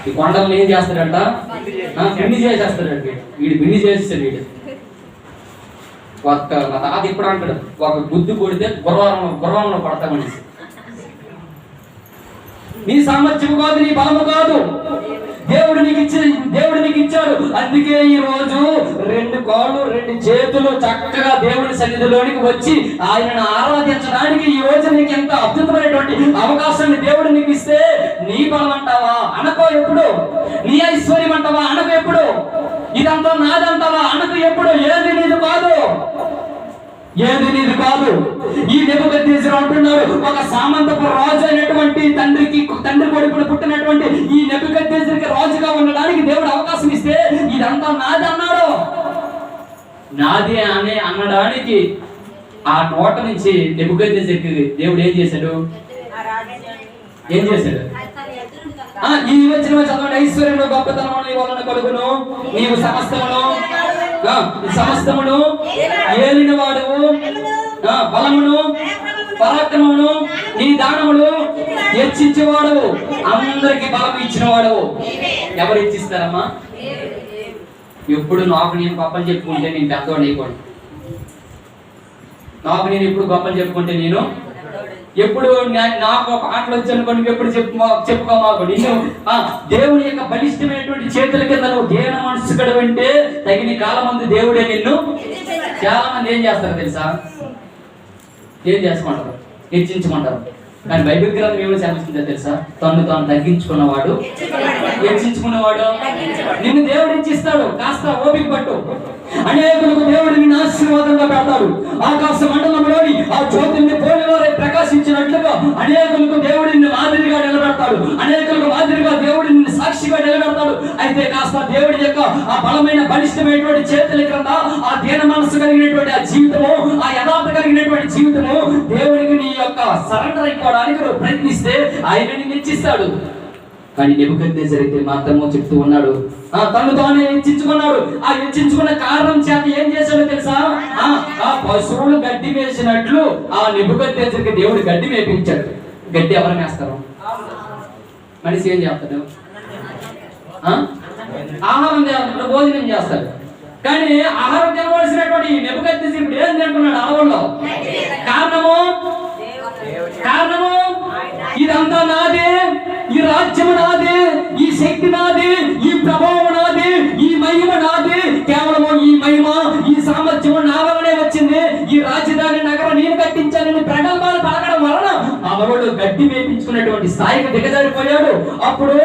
ఈ కొండలను ఏం చేస్తాడంట? బిండి చేసేస్తాడంట. వీడు బిండి చేసేస్తాడు. వీడు ఒక్క నా తాత ఇప్పుడు అంటాడు, ఒక గుద్దు కొడితే గుర్రంలో పడతామని. నీ సామర్థ్యము కాదు, నీ బలము కాదు, దేవుడు నీకు ఇచ్చాడు. అందుకే ఈ రోజు 2 కాళ్ళు 2 చేతులు చక్కగా దేవుడి సన్నిధిలోనికి వచ్చి ఆయనను ఆరాధించడానికి ఈ రోజు నీకు ఎంత అద్భుతమైనటువంటి అవకాశాన్ని దేవుడు నీకు ఇస్తే, నీ బలం అంటావా? అనకో ఎప్పుడు. నీ ఐశ్వర్యం అంటావా? అనకు ఎప్పుడు. ఇదంతా నాదంటావా? అనకు ఎప్పుడు. ఏది నీది కాదు, ఏది నీది కాదు. ఈ నెబుకద్నెజరు అంటున్నాడు, ఒక సామంతపు రాజు అయినటువంటి తండ్రి కొడుకును పుట్టినటువంటి ఈ నెబుకద్నెజరుకి రాజుగా ఉండడానికి దేవుడు అవకాశం ఇస్తే ఇదంతా నాది అన్నాడు. నాది అనడానికి ఆ నోట నుంచి నెబుకద్నెజరుకి దేవుడు ఏం చేశాడు? ఈ వచ్చిన చదవండి. ఐశ్వర్యంలో గొప్పతనము నీ వలన కలుగును, నీవు సమస్తమును ఏలిన వాడువు, బలమును పరాక్రమమును నీ దానములు హెచ్చించేవాడు, అందరికి బలం ఇచ్చిన వాడు. ఎవరు హెచ్చిస్తారమ్మా? ఎప్పుడు నాకు నేను గొప్పలు చెప్పుకుంటే నేను పెద్దవాడు అయిపోను. నాకు నేను ఎప్పుడు గొప్పలు చెప్పుకుంటే నేను ఎప్పుడు నాకు ఒక ఆటలు వచ్చనుకోండి ఎప్పుడు చెప్పుకోమాకు. నిన్ను దేవుని యొక్క బలిష్టమైనటువంటి చేతుల కింద నువ్వు దేన మనసు కడవంటే తగిన కాలం మంది దేవుడే నిన్ను. చాలా మంది ఏం చేస్తారు తెలుసా? ఏం చేసుకుంటారు? హెచ్చించుకుంటారు. కానీ బైబిల్ గ్రంథం ఏమో చదివిస్తుందో తెలుసా? తను తాను తగ్గించుకున్నవాడు హెచ్చించుకున్నవాడు నిన్ను దేవుడు హెచ్చిస్తాడు. కాస్త ఓపిక పట్టు. అనేకులకు దేవుడు నిన్ను ఆశీర్వాదంగా పెడతాడు. ఆకాశ మండలంలోని ఆ జ్యోతిని పోలివారై ప్రకాశించినట్లుగా అనేకులకు దేవుడు నిన్ను మాదిరిగా నిలబెడతాడు. అనేకులకు మాదిరిగా దేవుడు నిన్ను సాక్షిగా నిలబెడతాడు. అయితే కాస్త దేవుడి యొక్క ఆ బలమైన బలిష్టమైనటువంటి చేతుల క్రింద ఆ దీన మనసు కలిగినటువంటి ఆ జీవితము, ఆ యథార్థ కలిగినటువంటి జీవితము దేవుడికి నీ యొక్క సరెండర్ అయిపోవడానికి నువ్వు ప్రయత్నిస్తే ఆయన నిన్ను హెచ్చిస్తాడు. కానీ నెబుకద్నెజర్ అయితే మాత్రము చెప్తూ ఉన్నాడు, తను తాను హెచ్చించుకున్నాడు. ఆ హెచ్చించుకున్న కారణం చేత ఏం చేశాడో తెలుసా? ఆ పశువులు గడ్డి వేసినట్లు ఆ నెబుకద్నెజర్కి దేవుడు గడ్డి మేపించాడు. గడ్డి ఎవరు మేస్తారు? మనిషి ఏం చేస్తాడు? ఆహారం చేస్తాడు, భోజనం చేస్తాడు. కానీ ఆహారం తినవలసినటువంటి నెబుకద్నెజర్ ఇప్పుడు ఏం తింటున్నాడు అడవుల్లో? కారణము ఇదంతా నాదే, ఈ రాజ్యము నాదే, ఈ శక్తి నాదే, ఈ ప్రభావం నాదే, ఈ మహిమ నాదే. కేవలము ఈ మహిమ, ఈ సామర్థ్యము నా వల్లనే వచ్చింది. ఈ రాజధాని నగరం నేను కట్టించానని ప్రగల్భాలు పలకడం వలన అవరుడు గడ్డి వేపించుకున్నటువంటి స్థాయికి దిగజారిపోయాడు. అప్పుడు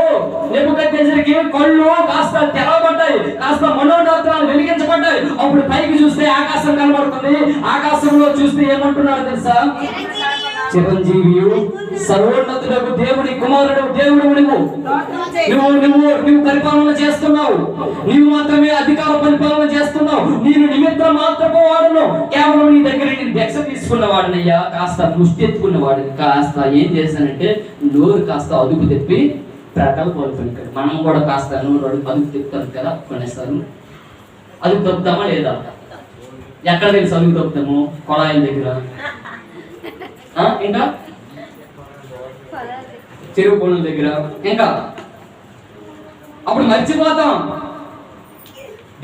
నెబుకద్నెజర్కి కళ్ళు కాస్త తెరవబడ్డాయి, కాస్త మనోనేత్రాలు వెలిగించబడ్డాయి. అప్పుడు పైకి చూస్తే ఆకాశం కనబడుతుంది. ఆకాశంలో చూస్తే ఏమంటున్నాడు తెలుసా? చిరంజీవియు సర్వోన్నతులకు దేవుడి కుమారుడు దేవుడు నువ్వు పరిపాలన చేస్తున్నావు. నీవు మాత్రమే అధికార పరిపాలన చేస్తున్నావు. నేను నిమిత్తం మాత్రమే వాడును. కేవలం నీ దగ్గర నేను దక్ష తీసుకున్న వాడినయ్యా, కాస్త ముష్టి ఎత్తుకున్న కాస్త ఏం చేశానంటే నోరు కాస్త అదుపు తెప్పి ప్రకలు కోల్పోయినాడు. మనం కూడా కాస్త నోరు అదుపు తెప్పుతాను కదా కొనేస్తారు. అదుపు తప్పుతామా లేదా? ఎక్కడ తెలుసు అదుపు తప్పుతాము? కొళాయిల దగ్గర, ఇంకా చెరువు పనుల దగ్గర, ఇంకా అప్పుడు మర్చిపోతాం.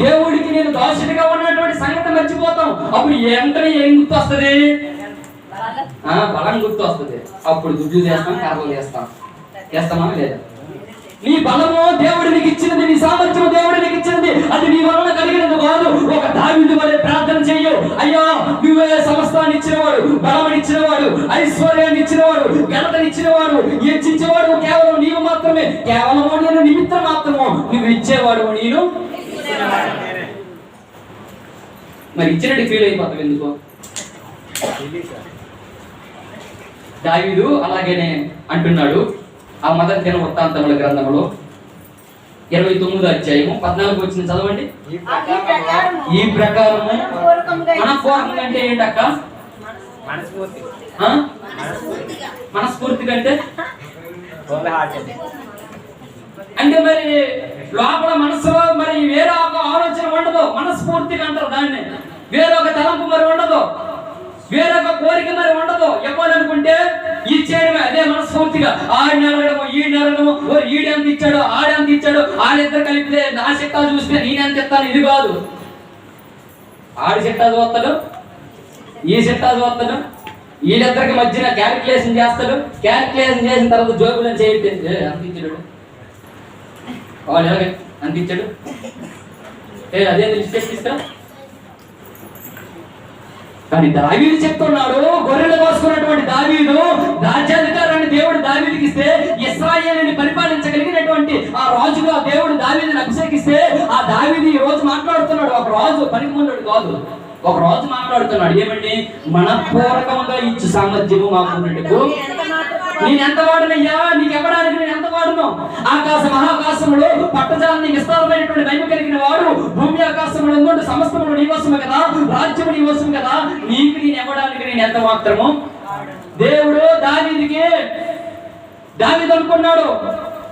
దేవుడికి నేను దాసుడిగా ఉన్నటువంటి సంగతి మర్చిపోతాం. అప్పుడు వెంటనే ఏం గుర్తు వస్తుంది? బలం గుర్తు వస్తుంది. అప్పుడు దుడ్లు చేస్తాం, కర్రలు చేస్తామా లేదా? నీ బలము దేవుడు నీకు ఇచ్చినది, నీ సామర్థ్యము దేవుడు నీకు ఇచ్చినది. అది నీ వలన కలిగినది కాదు. ఒక దావీదు వలె ప్రార్థన చెయ్యు. అయ్యా, నువ్వే సమస్తాన్ని ఇచ్చినవాడు, బలమని ఇచ్చినవాడు, ఐశ్వర్యాన్ని ఇచ్చినవాడు, ఘనతని ఇచ్చినవాడు, హెచ్చించేవాడు కేవలం నీవు మాత్రమే. కేవలము నేను నిమిత్తం మాత్రము నువ్వు ఇచ్చేవాడు. నేను మరి ఇచ్చినట్టు ఫీల్ అయిపోతావు ఎందుకో? దావీదు అలాగేనే అంటున్నాడు ఆ మొదటి దిన వృత్తాంతముల గ్రంథంలో 29వ అధ్యాయము 14 వచ్చిన చదవండి. ఈ ప్రకారము మనపూర్వకంగా అంటే ఏంటక్క? మనస్ఫూర్తిగా అంటే మరి లోపల మనసులో మరి వేరే ఒక ఆలోచన ఉండదు. మనస్ఫూర్తిగా అంటారు దాన్ని. వేరొక తలంపు మరి ఉండదు, వేరొక కోరిక మరి ఉండదు. చెప్పాలనుకుంటే ఇచ్చేయడమే, అదే మనస్ఫూర్తిగా. ఆడిని అడగడము, ఈడిని అడగడము, ఈడెంత ఇచ్చాడు, ఆడెంత ఇచ్చాడు, ఆడిద్దరు కలిపితే నా చెట్టా చూస్తే నేనెంత ఇస్తాను, ఇది కాదు. ఆడి చెట్టా చూస్తాడు, ఈ చెట్టా చూస్తాడు, వీళ్ళిద్దరికి మధ్యన క్యాలిక్యులేషన్ చేస్తాడు. క్యాలిక్యులేషన్ చేసిన తర్వాత జోబులను చేయండి, అంత ఇచ్చాడు, వాడు ఎలాగే అంత ఇచ్చాడు, అదే మిస్టేక్ తీసుకురా. కానీ దావీదు చెప్తున్నాడు, గొర్రెలు కోసుకున్నటువంటి దావీదు రాజ్యాధికారాన్ని దేవుడు దావీదుకి ఇస్తే, ఇశ్రాయేలుని పరిపాలించగలిగినటువంటి ఆ రాజుగా దేవుడు దావీదుని అభిషేకిస్తే, ఆ దావీదు ఈ రోజు మాట్లాడుతున్నాడు. ఒక రాజు పనికిమాలినోడు కాదు, ఒక రాజు మాట్లాడుతున్నాడు. ఏమండి? మనపూర్వకంగా ఇచ్చు సామర్థ్యము మాకున్నట్టుకు నేను ఎంత వాడునయ్యా, నీకు ఇవ్వడానికి నేను ఎంత వాడును? ఆకాశ మహాకాశములో పట్టజాలని విస్తారమైనటువంటి మహిమ కలిగిన వాడు, భూమి ఆకాశములు సమస్తములు నివాసము కదా, రాజ్యము నివాసం కదా, నీకు నేను ఇవ్వడానికి నేను ఎంత మాత్రము? దేవుడు దావీదు అనుకున్నాడు,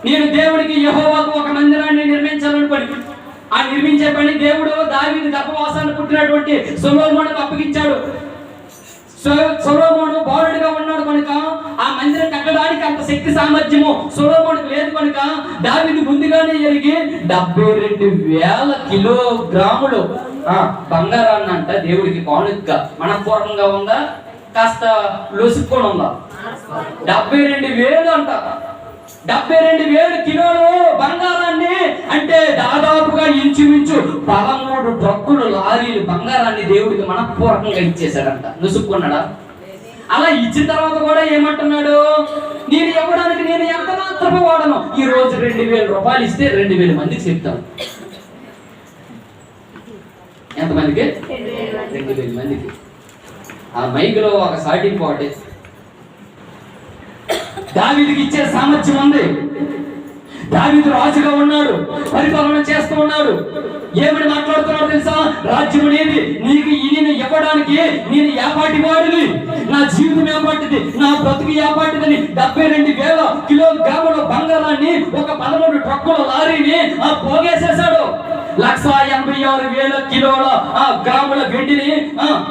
నేను దేవుడికి యెహోవాకు ఒక మందిరాన్ని నిర్మించాలనుకోని. ఆ నిర్మించే పని దేవుడు దావీదు గర్భవాసాన్ని పుట్టినటువంటి సొలొమోనుకు అప్పగించాడు. సొలొమోను బాలుడిగా ఉన్నాడు కనుక ఆ మందిరం కట్టడానికి అంత శక్తి సామర్థ్యము సొలొమోనుకు లేదు కనుక దావీదు ముందుగానే ఎరిగి 72,000 కిలోగ్రాములు బంగారాన్ని అంట దేవుడికి కానుకగా మనపూర్వకంగా ఉందా కాస్త లొసుక్కొని ఉందా? 72,000 అంట. 72,000 కిలోలు బంగారాన్ని అంటే దాదాపుగా ఇంచుమించు 13 ట్రక్కులు లారీలు బంగారాన్ని దేవుడికి మనపూర్వకంగా ఇచ్చేశాడంట. నుసుక్కున్నాడా? అలా ఇచ్చిన తర్వాత కూడా ఏమంటున్నాడు, నేను ఇవ్వడానికి నేను ఎంత మాత్రమే వాడను. ఈ రోజు 2,000 రూపాయలు ఇస్తే 2,000 మందికి చెప్తాను. ఎంతమందికి? 2,000 మందికి. ఆ మైకులో ఒక సాటింగ్ పాటే దావీదుకి ఇచ్చే సామర్థ్యం ఉంది. దావీదు రాజుగా ఉన్నాడు, పరిపాలన చేస్తూ ఉన్నాడు. ఏమని మాట్లాడుతున్నాడు తెలుసా? రాజ్యం అనేది నీకు ఈయన ఇవ్వడానికి నేను ఏపాటి వాడిని, నా జీవితం ఏపాటిది, నా బ్రతుకు ఏపాటిదని 72,000 కిలోగ్రాముల బంగారాన్ని ఒక 13 ట్రక్కుల లారీని పోగేసేశాడు. 1,86,000 కిలోల గ్రాముల వెండిని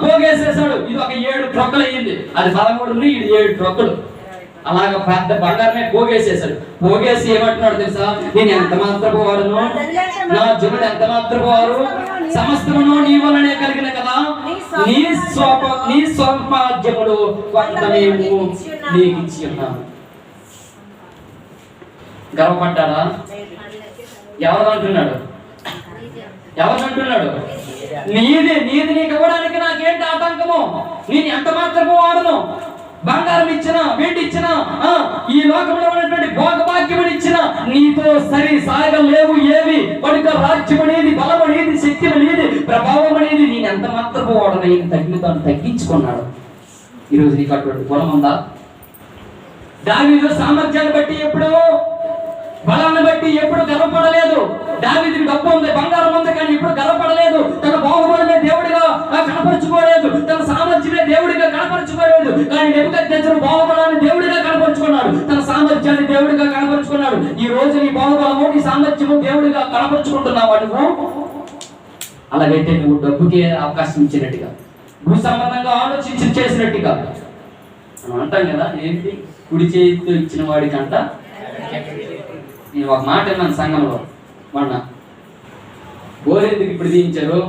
పోగేసేశాడు. ఇది ఒక 7 ట్రక్కులు అయ్యింది. అది 13 ఇది 7 ట్రక్కులు. అలాగ పెద్ద బంగారమే పోగేసేశాడు. పోగేసి ఏమంటున్నాడు తెలుసా? నేను ఎంత మాత్రపు వాడును, నా జనుడు ఎంత మాత్రపు వారు, సమస్తమును నీ వలనే కలిగిన కదా, నీ స్వల్పాద్యముడు కొంత మేము నీకు ఇచ్చి ఉన్నాము. గర్వపడ్డాడా? ఎవరంటున్నాడు? నీది నీకు ఇవ్వడానికి నాకేంటి ఆటంకము? నేను ఎంత మాత్రపు వాడును, బంగారం ఇచ్చిన, వెండి ఇచ్చిన, ఈ లోకంలో ఉన్నటువంటి భోగభాగ్యం ఇచ్చిన, నీతో సరి సాగం లేవు ఏవి. కనుక రాజ్యం అనేది, బలం అనేది, శక్తి అనేది, ప్రభావం అనేది నేను ఎంత మాత్రపు వాడని తగ్గుతాను తగ్గించుకున్నాడు. ఈరోజు నీకు అటువంటి గుణం ఉందా? దావీదు సామర్థ్యాన్ని బట్టి ఎప్పుడు, బలాన్ని బట్టి ఎప్పుడు గర్వపడలేదు. దావీదుకి డబ్బు ఉంది, బంగారం ఉంది, కానీ ఎప్పుడు గర్వపడలేదు. తన బాహుబలమే దేవుడిగా కనపరుచుకోలేదు, తన సామర్థ్యమే దేవుడిగా కనపరుచుకోలేదు. కానీ నెబుకద్నెజరు బాహుబలాన్ని దేవుడిగా కనపరుచుకున్నాడు, తన సామర్థ్యాన్ని దేవుడిగా కనపరుచుకున్నాడు. ఈ రోజు నీ బాహుబలము, నీ సామర్థ్యము దేవుడిగా కనపరుచుకుంటున్నావు నువ్వు. అలాగైతే నువ్వు డబ్బుకే అవకాశం ఇచ్చినట్టుగా, భూ సంబంధంగా ఆలోచించి చేసినట్టుగా మనం అంటాం కదా, ఏంటి కుడి చేతితో ఇచ్చిన వాడికంట. నేను ఒక మాట విన్నాను సంఘంలో మొన్న, గోరెందుకు ఇప్పుడు దించారు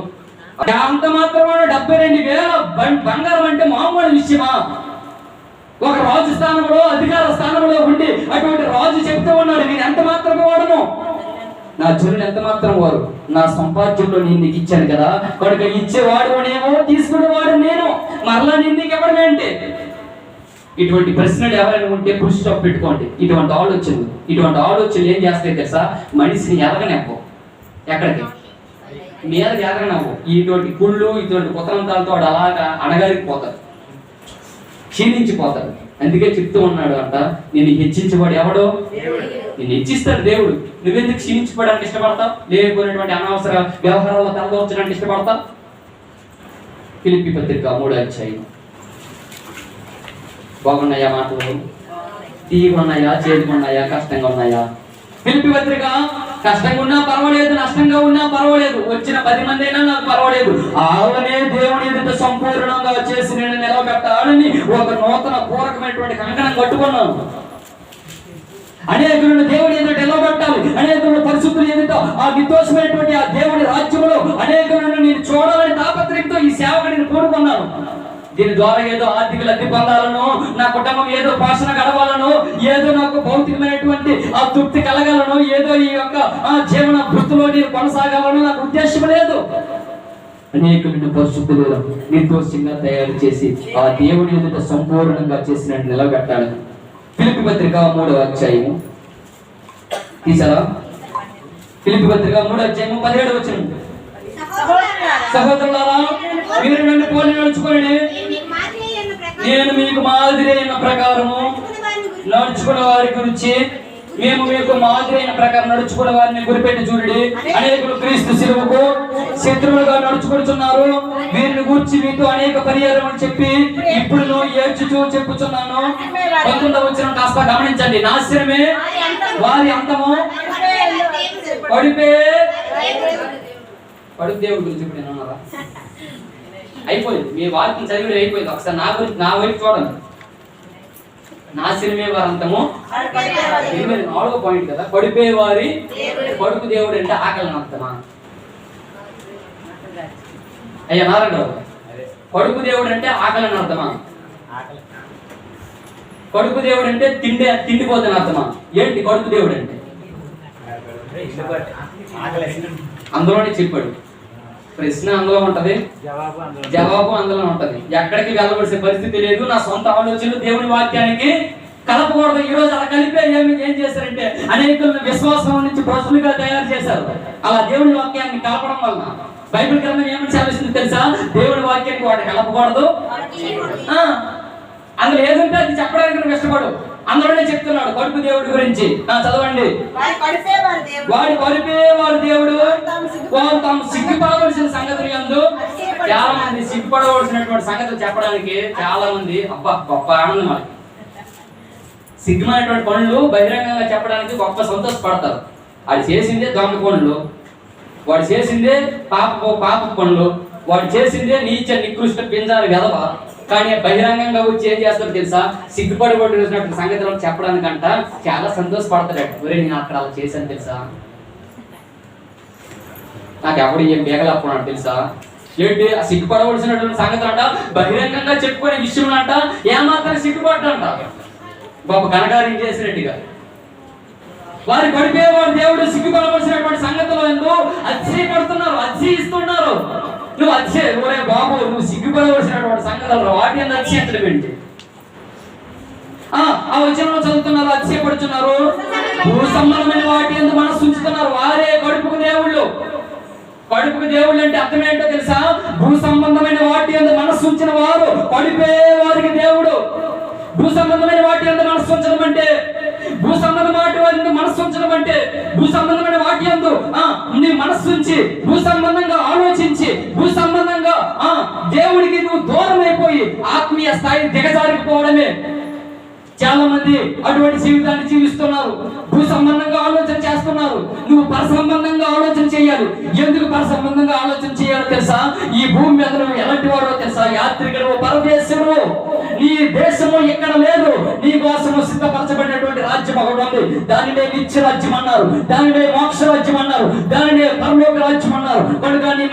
అంత మాత్రం 72,000 బంగారం అంటే మామూలు విషయమా? ఒక రాజు స్థానంలో, అధికార స్థానంలో ఉండి అటువంటి రాజు చెప్తూ ఉన్నాడు, నేను ఎంత మాత్రం వాడను, నా జనులు ఎంత మాత్రం వారు, నా సంపాద్యంలో నేను నీకు ఇచ్చాను కదా, కనుక ఇచ్చేవాడు నేమో తీసుకునేవాడు నేను, మరలా నేను నీకు ఇవ్వడం ఏంటి? ఇటువంటి ప్రశ్నలు ఎవరైనా ఉంటే పురుష స్టాప్ పెట్టుకోండి. ఇటువంటి ఆలోచనలు ఏం చేస్తాయి తెలుసా? మనిషిని ఎదగనివ్వవు, ఎక్కడికి మీదకి ఎదగనవ్వు. ఇటువంటి కుళ్ళు, ఇటువంటి కుతలంతాలతో వాడు అలాగా అణగారిపోతాడు, క్షీణించిపోతాడు. అందుకే చెప్తూ ఉన్నాడు అంట, నేను హెచ్చించేవాడు ఎవడో? నేను హెచ్చిస్తాడు దేవుడు. నువ్వెందుకు క్షీణించిపోవడానికి ఇష్టపడతావు? లేకపోయినటువంటి అనవసర వ్యవహారాల్లో తలదోర్చడానికి ఇష్టపడతావు? ఫిలిప్పీ పత్రిక 3వ అధ్యాయం. బాగున్నాయా మాటలు? తీయగా ఉన్నాయా, చేదుగా ఉన్నాయా, కష్టంగా ఉన్నాయా? ఫిలిప్పీ పత్రిక కష్టంగా ఉన్నా పర్వాలేదు, నష్టంగా ఉన్నా పర్వాలేదు, వచ్చిన 10 మంది అయినా నాకు పర్వాలేదు, ఆలనే దేవుని ఎదుట సంపూర్ణంగా చేసి నేను నిలబెట్టాలని ఒక నూతన పూరకమైనటువంటి కంకణం కట్టుకున్నాను. అనేకులను దేవుని ఎదుట నిలబెట్టాలి, అనేకులను పరిశుద్ధులు ఎదుట ఆ నిర్దోషమైనటువంటి ఆ దేవుని రాజ్యంలో అనేకులను నేను చూడాలని తాపత్రయంతో ఈ సేవకు నేను కోరుకున్నాను. దీని ద్వారా ఏదో ఆర్థిక లబ్ధి పొందాలను, నా కుటుంబం ఏదో పోషణ గడవాలను, ఏదో నాకు భౌతికమైనటువంటి ఆ తృప్తి కలగాలను, ఏదో ఈ యొక్క జీవన వృత్తిలో నేను కొనసాగాలను నాకు ఉద్దేశం లేదు. అనేకులను పరిశుద్ధులు నిర్దోషంగా తయారు చేసి ఆ దేవుని ఎదుట సంపూర్ణంగా చేసినట్టు నిలబెట్టాలని. ఫిలిప్పీ పత్రిక 3వ అధ్యాయము తీసారా? ఫిలిప్పీ పత్రిక 3వ అధ్యాయము 17వ వచనం. సహోదరులారా, మీరు నన్ను పోలి నడుచుకోండి, నేను మీకు మాదిరి అయిన ప్రకారము నడుచుకున్న వారి గురించి, మేము మీకు మాదిరి అయిన ప్రకారం నడుచుకున్న వారిని గురిపెట్టి చూడండి. అనేకులు క్రీస్తు శిలువకు శత్రువులుగా నడుచుకుంటున్నారు, వీరిని గూర్చి మీతో అనేక పర్యాయం అని చెప్పి ఇప్పుడు ఏడ్చుచూ చెప్పుచున్నాను. 19వ వచనం కాస్త గమనించండి. నాశనమే వారి అంతము, పడిపే దేవుడి గురించి ఇప్పుడు నేను అన్నారా? అయిపోయింది. మీ వాక్యం చదివి అయిపోయింది. ఒకసారి నా గురించి నా వైపు చూడండి. నా సినిమే వారంతము 4వ పాయింట్ కదా, పడిపోయేవారి కొడుకు దేవుడు అంటే ఆకలిని అర్థమా? అయ్యా నారాయణరావు, కొడుకు దేవుడు అంటే ఆకలిని అర్థమా? కొడుకు దేవుడు అంటే తిండిపోతుంది అర్థమా? ఏంటి కొడుకు దేవుడు అంటే? అందులోనే చెప్పాడు. ప్రశ్న అందులో ఉంటది, జవాబు అందులో ఉంటది. ఎక్కడికి వెళ్ళవలసిన పరిస్థితి లేదు. నా సొంత ఆలోచనలు దేవుని వాక్యానికి కలపకూడదు. ఈ రోజు అలా కలిపే ఏం చేశారంటే అనేకులను విశ్వాసం నుంచి ప్రజలుగా తయారు చేశారు. అలా దేవుని వాక్యాన్ని కలపడం వలన బైబిల్ గ్రంథం ఏమని సెలవిస్తుంది తెలుసా? దేవుని వాక్యానికి వాటి కలపకూడదు. అందులో ఏదంటే అది చెప్పడానికి ఇష్టపడు. అందులోనే చెప్తున్నాడు కొడుకు దేవుడి గురించి. చదవండి. వాడి కొరిపేవాడు దేవుడు, వారు తాము సిగ్గుపడవలసిన సంగతులు యందు. చాలా మంది సిగ్గుపడవలసినటువంటి సంగతులు చెప్పడానికి చాలా మంది గొప్ప ఆనందం. మనకి సిగ్గుమైనటువంటి పనులు బహిరంగంగా చెప్పడానికి గొప్ప సంతోషపడతారు. వాడు చేసిందే దొంగ పనులు, వాడు చేసిందే పాప పనులు, వాడు చేసిందే నీచ నికృష్ట పింజారు వెదవ. కానీ బహిరంగంగా వచ్చి ఏం చేస్తాడు తెలుసా? సిగ్గుపడినటువంటి సంగతులను చెప్పడానికంట చాలా సంతోషపడతాడు. ఒరే నేను అక్కడ అలా చేశాను తెలుసా, నాకు ఎవడు ఏం బేగలప్పున్నాడు తెలుసా? ఏంటి ఆ సిగ్గుపడవలసినటువంటి సంగతులు అంట బహిరంగంగా చెప్పుకునే విషయం అంట ఏమాత్రం సిగ్గుపడ్డంట. గొప్ప ఘనకార్యం చేసినట్టుగా వారి పడిపోయేవాడు దేవుడు సిగ్గుపడవలసినటువంటి సంగతులు ఎందుకు అతిశయపడుతున్నారు, అతిశయిస్తున్నారు. నువ్వు ఒరే బాబు, నువ్వు సిగ్గుపడవలసినటువంటి సంగతులు వాటి అంతా అతిశయించడం ఏంటి? ఆ వచనంలో చదువుతున్నారు, అతిశయపడుతున్నారు. భూ సంబంధమైన వాటి ఎందుకు మనసు ఉంచుతున్నారు. వారే కడుపుకు దేవుళ్ళు. కడుపుకు దేవుళ్ళు అంటే అర్థం ఏంటో తెలుసా? భూ సంబంధమైన వాటి ఎందుకు మనసు ఉంచిన వారు పడిపోయే వారికి దేవుడు. భూ సంబంధమైన వాటి ఎందుకు మనసు ఉంచడం అంటే, భూ సంబంధమైన వాటి ఎందుకు మనసు ఉంచడం అంటే, భూ సంబంధమైన వాటి ఎందు నీ మనస్సు ఉంచి భూ సంబంధంగా ఆలోచించి భూ సంబంధంగా దేవుడికి నువ్వు దూరం అయిపోయి ఆత్మీయ స్థాయి దిగజారిపోవడమే. చాలా మంది అటువంటి జీవితాన్ని జీవిస్తున్నారు. భూ సంబంధంగా ఆలోచన చేస్తున్నారు. నువ్వు పర సంబంధంగా ఆలోచన చేయాలి. ఎందుకు పర సంబంధంగా ఆలోచన చేయాలో తెలుసా? ఈ భూమి మీద నువ్వు ఎలాంటి వాడో తెలుసా? యాత్రికుడు, పరదేశుడు. నీ దేశము ఎక్కడ లేదు. నీ కోసము సిద్ధపరచబడినటువంటి రాజ్యం ఒకటి ఉంది. దానినే నిత్య రాజ్యం అన్నారు, దానినే మోక్ష రాజ్యం అన్నారు, దానినే పరలోక రాజ్యం అన్నారు. కనుక నీ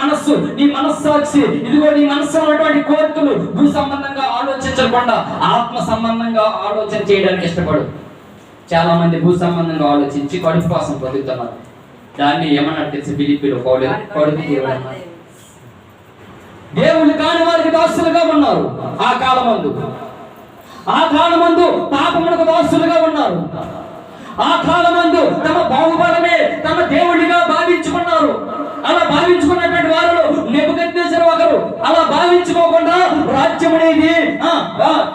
మనస్సాక్షి ఇదిగో నీ మనస్సు ఉన్నటువంటి కోరికలు భూ సంబంధంగా ఆలోచించకుండా ఆత్మ సంబంధంగా ఆలోచన చేయడానికి ఇష్టపడు. చాలా మంది భూ సంబంధంగా ఆలోచించి కడుపు కోసం బతుకుతున్నారు. దాన్ని ఏమన్నా తెలిసి ఫిలిప్పీలో కడుపు దేవుళ్ళు కాని వారికి దాసులుగా ఉన్నారు. ఆ కాలమందు పాపములకు దాసులుగా ఉన్నారు. ఆ కాలమందు తమ బాహుబలమే తమ దేవుడిగా భావించుకున్నారు. అలా భావించుకున్నటువంటి వారిలో నెబుకద్నెజరు ఒకరు. అలా భావించుకోకుండా రాజ్యం అనేది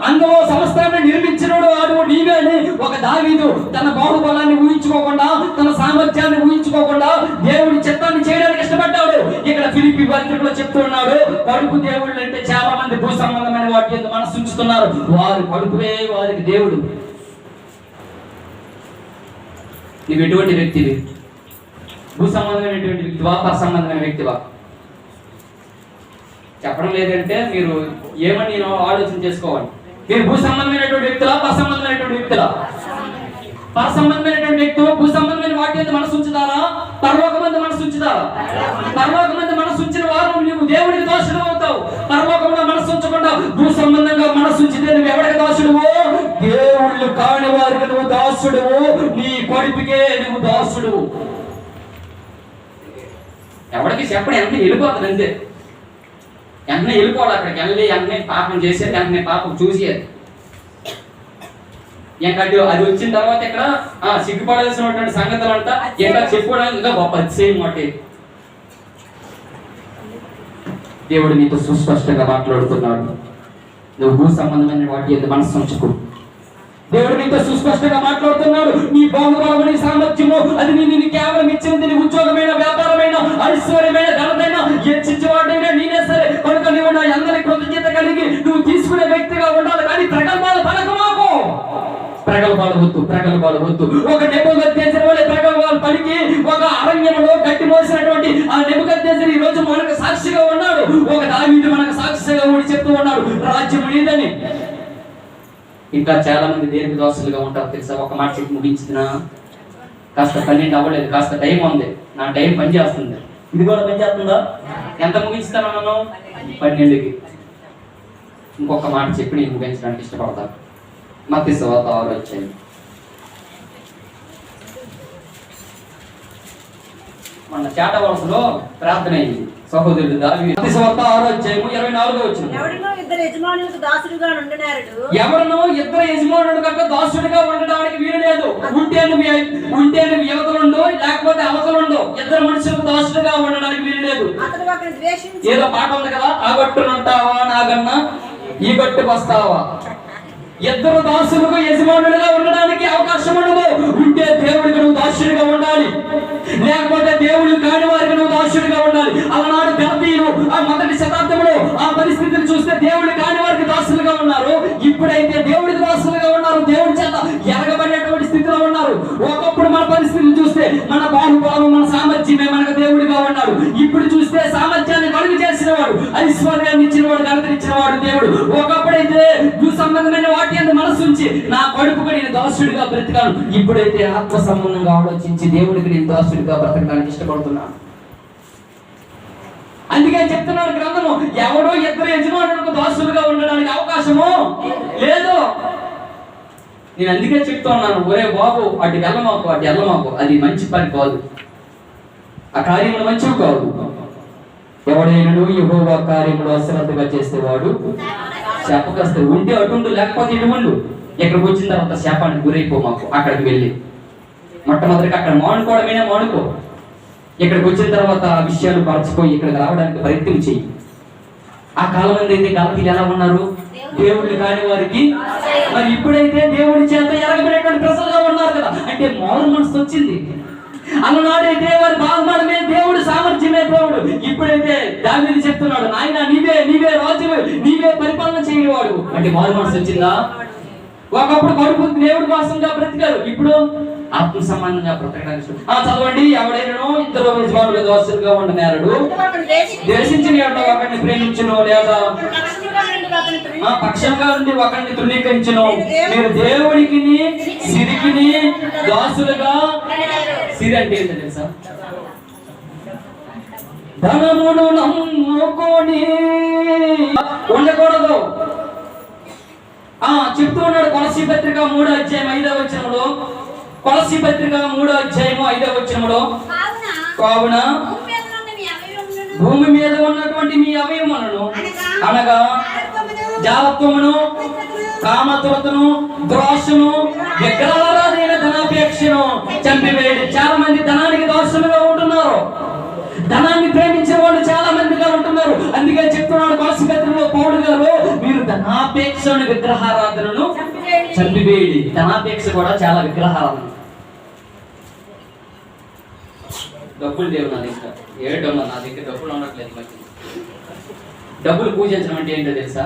అందులో సమస్తాన్ని నిర్మించినడు వాడు నీవే అని ఒక దావీదు తన బాహుబలాన్ని ఊహించుకోకుండా, తన సామర్థ్యాన్ని ఊహించుకోకుండా దేవుడి చిత్తాన్ని చేయడానికి ఇష్టపడ్డాడు. ఇక్కడ ఫిలిప్పీ పత్రికలో చెప్తున్నాడు, కడుపు దేవుళ్ళు అంటే చాలా మంది భూ సంబంధమైన వాటి ఎందుకు మనసు ఉంచుతున్నారు. వారు కడుపువే వారికి దేవుడు. నువ్వు ఎటువంటి వ్యక్తివి? భూ సంబంధమైనటువంటి వ్యక్తివా, పర సంబంధమైన వ్యక్తివా? చెప్పడం లేదంటే మీరు ఏమని నేను ఆలోచన చేసుకోవాలి. మీరు భూ సంబంధమైనటువంటి వ్యక్తులా, పర సంబంధమైనటువంటి వ్యక్తులా? పర సంబంధమైనటువంటి వ్యక్తులు భూ సంబంధమైన వాటి మీద మనసు ఉంచుతారా, పరలోకమందు మనసు ఉంచుతారా? పరలోకమందు మనసు ఉంచిన వారు నువ్వు దేవుడికి దోషుడు అవుతావు. పరలోకంలో మనసు ఉంచకుండా భూ సంబంధంగా మనసు ఉంచితే నువ్వు ఎవరికి దాసుడువో? దేవుళ్ళు కాని వారికి నువ్వు దాసుడువు. నీ కొడుకుకే నువ్వు దాసుడువు. ఎవరికి చెప్పడం ఎంత వెళ్ళిపోతుంది అంతే. వెంటనే వెళ్ళిపోవాలి. అక్కడికి వెళ్ళి వెంటనే పాపం చేసేది, వెంటనే పాపం చూసేది. ఇంకా అది వచ్చిన తర్వాత ఇక్కడ సిగ్గుపడాల్సినటువంటి సంగతులు అంతా ఇంకా చెప్పుకోవడానికి ఇంకా గొప్ప అతిశయం ఒకటి. దేవుడు నీతో సుస్పష్టంగా మాట్లాడుతున్నాడు. నువ్వు భూ సంబంధమైన వాటి ఎందుకు మనసు ఉంచుకో. దేవుడు నీతో సుస్పష్టంగా మాట్లాడుతున్నాడు. నీ బాహుబలము, నీ సామర్థ్యము అది నేను కేవలం ఇచ్చినది. నీ ఉద్యోగమైన, వ్యాపారమైన, ఐశ్వర్యమైన, ఘనమైన, హెచ్చించేవాడైనా నేనే సరే. కనుక నువ్వు నా అందరి కృతజ్ఞత కలిగి నువ్వు తీసుకునే వ్యక్తిగా ఉండాలి. కానీ ప్రగల్భాలు పలకమాకు. ప్రగల్భాలు వద్దు. ఒక నెబుకద్నెజరు వలె ప్రగల్భాలు పలికి ఒక అరణ్యంలో గట్టి మోసినటువంటి ఆ నెబుకద్నెజరు ఈ రోజు మనకు సాక్షిగా ఉన్నాడు. ఒక దావీదు మనకు సాక్షిగా ఇంకా చాలా మంది దేనికి దోస్తులుగా ఉంటారు తెలుసా? ఒక మాట చెప్పి ముగించిన కాస్త 12 అవ్వలేదు, కాస్త టైం ఉంది, నా టైం పని చేస్తుంది. ఇది కూడా పని చేస్తుందా? ఎంత ముగించుతాను నన్ను? 12కి. ఇంకొక మాట చెప్పి నేను ముగించడానికి ఇష్టపడతాను. మత్తయి సువార్త 6వ అధ్యాయం. మన చేట వలసలో ప్రార్థన అయింది సహోదరుడు దావీదు. మత్తయి సువార్త 6వ అధ్యాయం 24వ వచనం.
ఎవరినో ఇద్దరు యజమానులకు దాసుడుగా
ఉండడానికి వీలు లేదు. ఉంటే నువ్వు యువతలుండు, లేకపోతే అవతలుండు. ఇద్దరు మనుషులకు దాసుడుగా ఉండడానికి వీలు లేదు. ఏదో పాట ఉంది కదా, ఆ గట్టునుంటావా నాగన్నా ఈ గట్టుకు వస్తావా. ఇద్దరు దాసులకు యజమానులుగా ఉండడానికి అవకాశం ఉండదు. ఉంటే దేవుడికి నువ్వు దాసుడిగా ఉండాలి, లేకపోతే దేవుడు కాని వారికి నువ్వు దాసుడిగా ఉండాలి. అలనాడు గలతీయులు ఆ మొదటి శతాబ్దంలో ఆ పరిస్థితిని చూస్తే దేవుడు కాని వారికి దాసులుగా ఉన్నారు. ఇప్పుడైతే దేవుడికి దాసులుగా ఉన్నారు, దేవుడి చేత ఎరగబడేటువంటి స్థితిలో ఉన్నారు. ఒకప్పుడు మన పరిస్థితిని చూస్తే మన బాహుబలము మన సామర్థ్యమే మనకు దేవుడిగా ఉన్నాడు. ఇప్పుడు చూస్తే సామర్థ్యాన్ని కలుగు చేసిన వాడు, ఐశ్వర్యాన్ని ఇచ్చిన వాడు, ఘనతనిచ్చిన వాడు దేవుడు. ఒకప్పుడైతే భూ సంబంధమైన వాటి మనసు ఉంచి నా కడుపుకు నేను దాసుడిగా బ్రతికాను. ఇప్పుడైతే ఆత్మ సంబంధంగా ఆలోచించి దేవుడికి నేను దాసుడిగా బ్రతకడానికి ఇష్టపడుతున్నాను. అందుకే చెప్తున్నాను గ్రంథము, ఎవడో ఇద్దరు యజమానులకు దాసులుగా ఉండడానికి అవకాశము లేదు. నేను అందుకే చెప్తున్నాను, ఒరే బాబు అటు వెళ్ళమాకు, అది మంచి పని కాదు, ఆ కార్యములు మంచివి కాదు. ఎవడైనా యెహోవా కార్యములు అశ్రద్ధగా చేసేవాడు శాపగ్రస్తుడు. ఉంటే అటుండు, లేకపోతే ఇటువంటి. ఇక్కడికి వచ్చిన తర్వాత శాపానికి గురైపో మాకు. అక్కడికి వెళ్ళి మొట్టమొదటిగా అక్కడ మానుకో. ఇక్కడికి వచ్చిన తర్వాత ఆ విషయాలు పరచిపోయి ఇక్కడికి రావడానికి ప్రయత్నం చెయ్యి. ఆ కాలం అయితే గలతీయులు ఎలా ఉన్నారు? దేవుడిని కాని వారికి. మరి ఇప్పుడైతే దేవుడి చేత ఎరగబడేటువంటి ప్రజలుగా ఉన్నారు కదా, అంటే మారు మనసు వచ్చింది. అలనాడైతే వారి బాగుపడమే దేవుడు, సామర్థ్యమే దేవుడు. ఇప్పుడైతే దావీదు చెప్తున్నాడు, నాయన నీవే రాజువే, నీవే పరిపాలన చేయవాడు. అంటే మారు మనసు వచ్చిందా? ఒకప్పుడు కడుపు దేవుడి కోసంగా బ్రతికారు, ఇప్పుడు ఆత్మ సంబంధంగా బ్రతకడానికి. చదవండి. ఎవడైనా ఇద్దరు యజమానులు దాసులుగా ఉండనేరడు, ద్వేషించిన ఒకరిని ప్రేమించును లేదా పక్షంగా నుండి ఒకరిని తృణీకరించును. మీరు దేవుడికి సిరికిని దాసులుగా. సిరి అంటే ఏంటో తెలుసా? ధనమును నమ్ముకొని ఉండకూడదు. చెప్తూ ఉన్నాడు కొలస్సీ పత్రిక 3వ అధ్యాయం 5వ వచనములో. కొలస్సీ పత్రిక 3వ అధ్యాయం 5వ వచనములో, కావున భూమి మీద ఉన్నటువంటి మీ అవయవములను అనగా జాలత్వమును, కామతురతను, ద్రోషను, విగ్రహారాధన, ధనాపేక్షను చంపివేయండి. చాలా మంది ధనానికి దాసులుగా ఉంటున్నారు, ధనాన్ని ప్రేమించే వాళ్ళు చాలా మందిగా ఉంటున్నారు. అందుకే చెప్తున్నాడు కొలస్సీ పత్రికలో పౌలు గారు, మీరు ధనాపేక్షను, విగ్రహారాధనను చంపివేయండి. ధనాపేక్ష కూడా చాలా విగ్రహారాధన. డబ్బులు లేవు నా దగ్గర, ఏడన్నా నా దగ్గర డబ్బులు ఉండట్లేదు. మంచి డబ్బులు పూజించడం అంటే ఏంటో తెలుసా?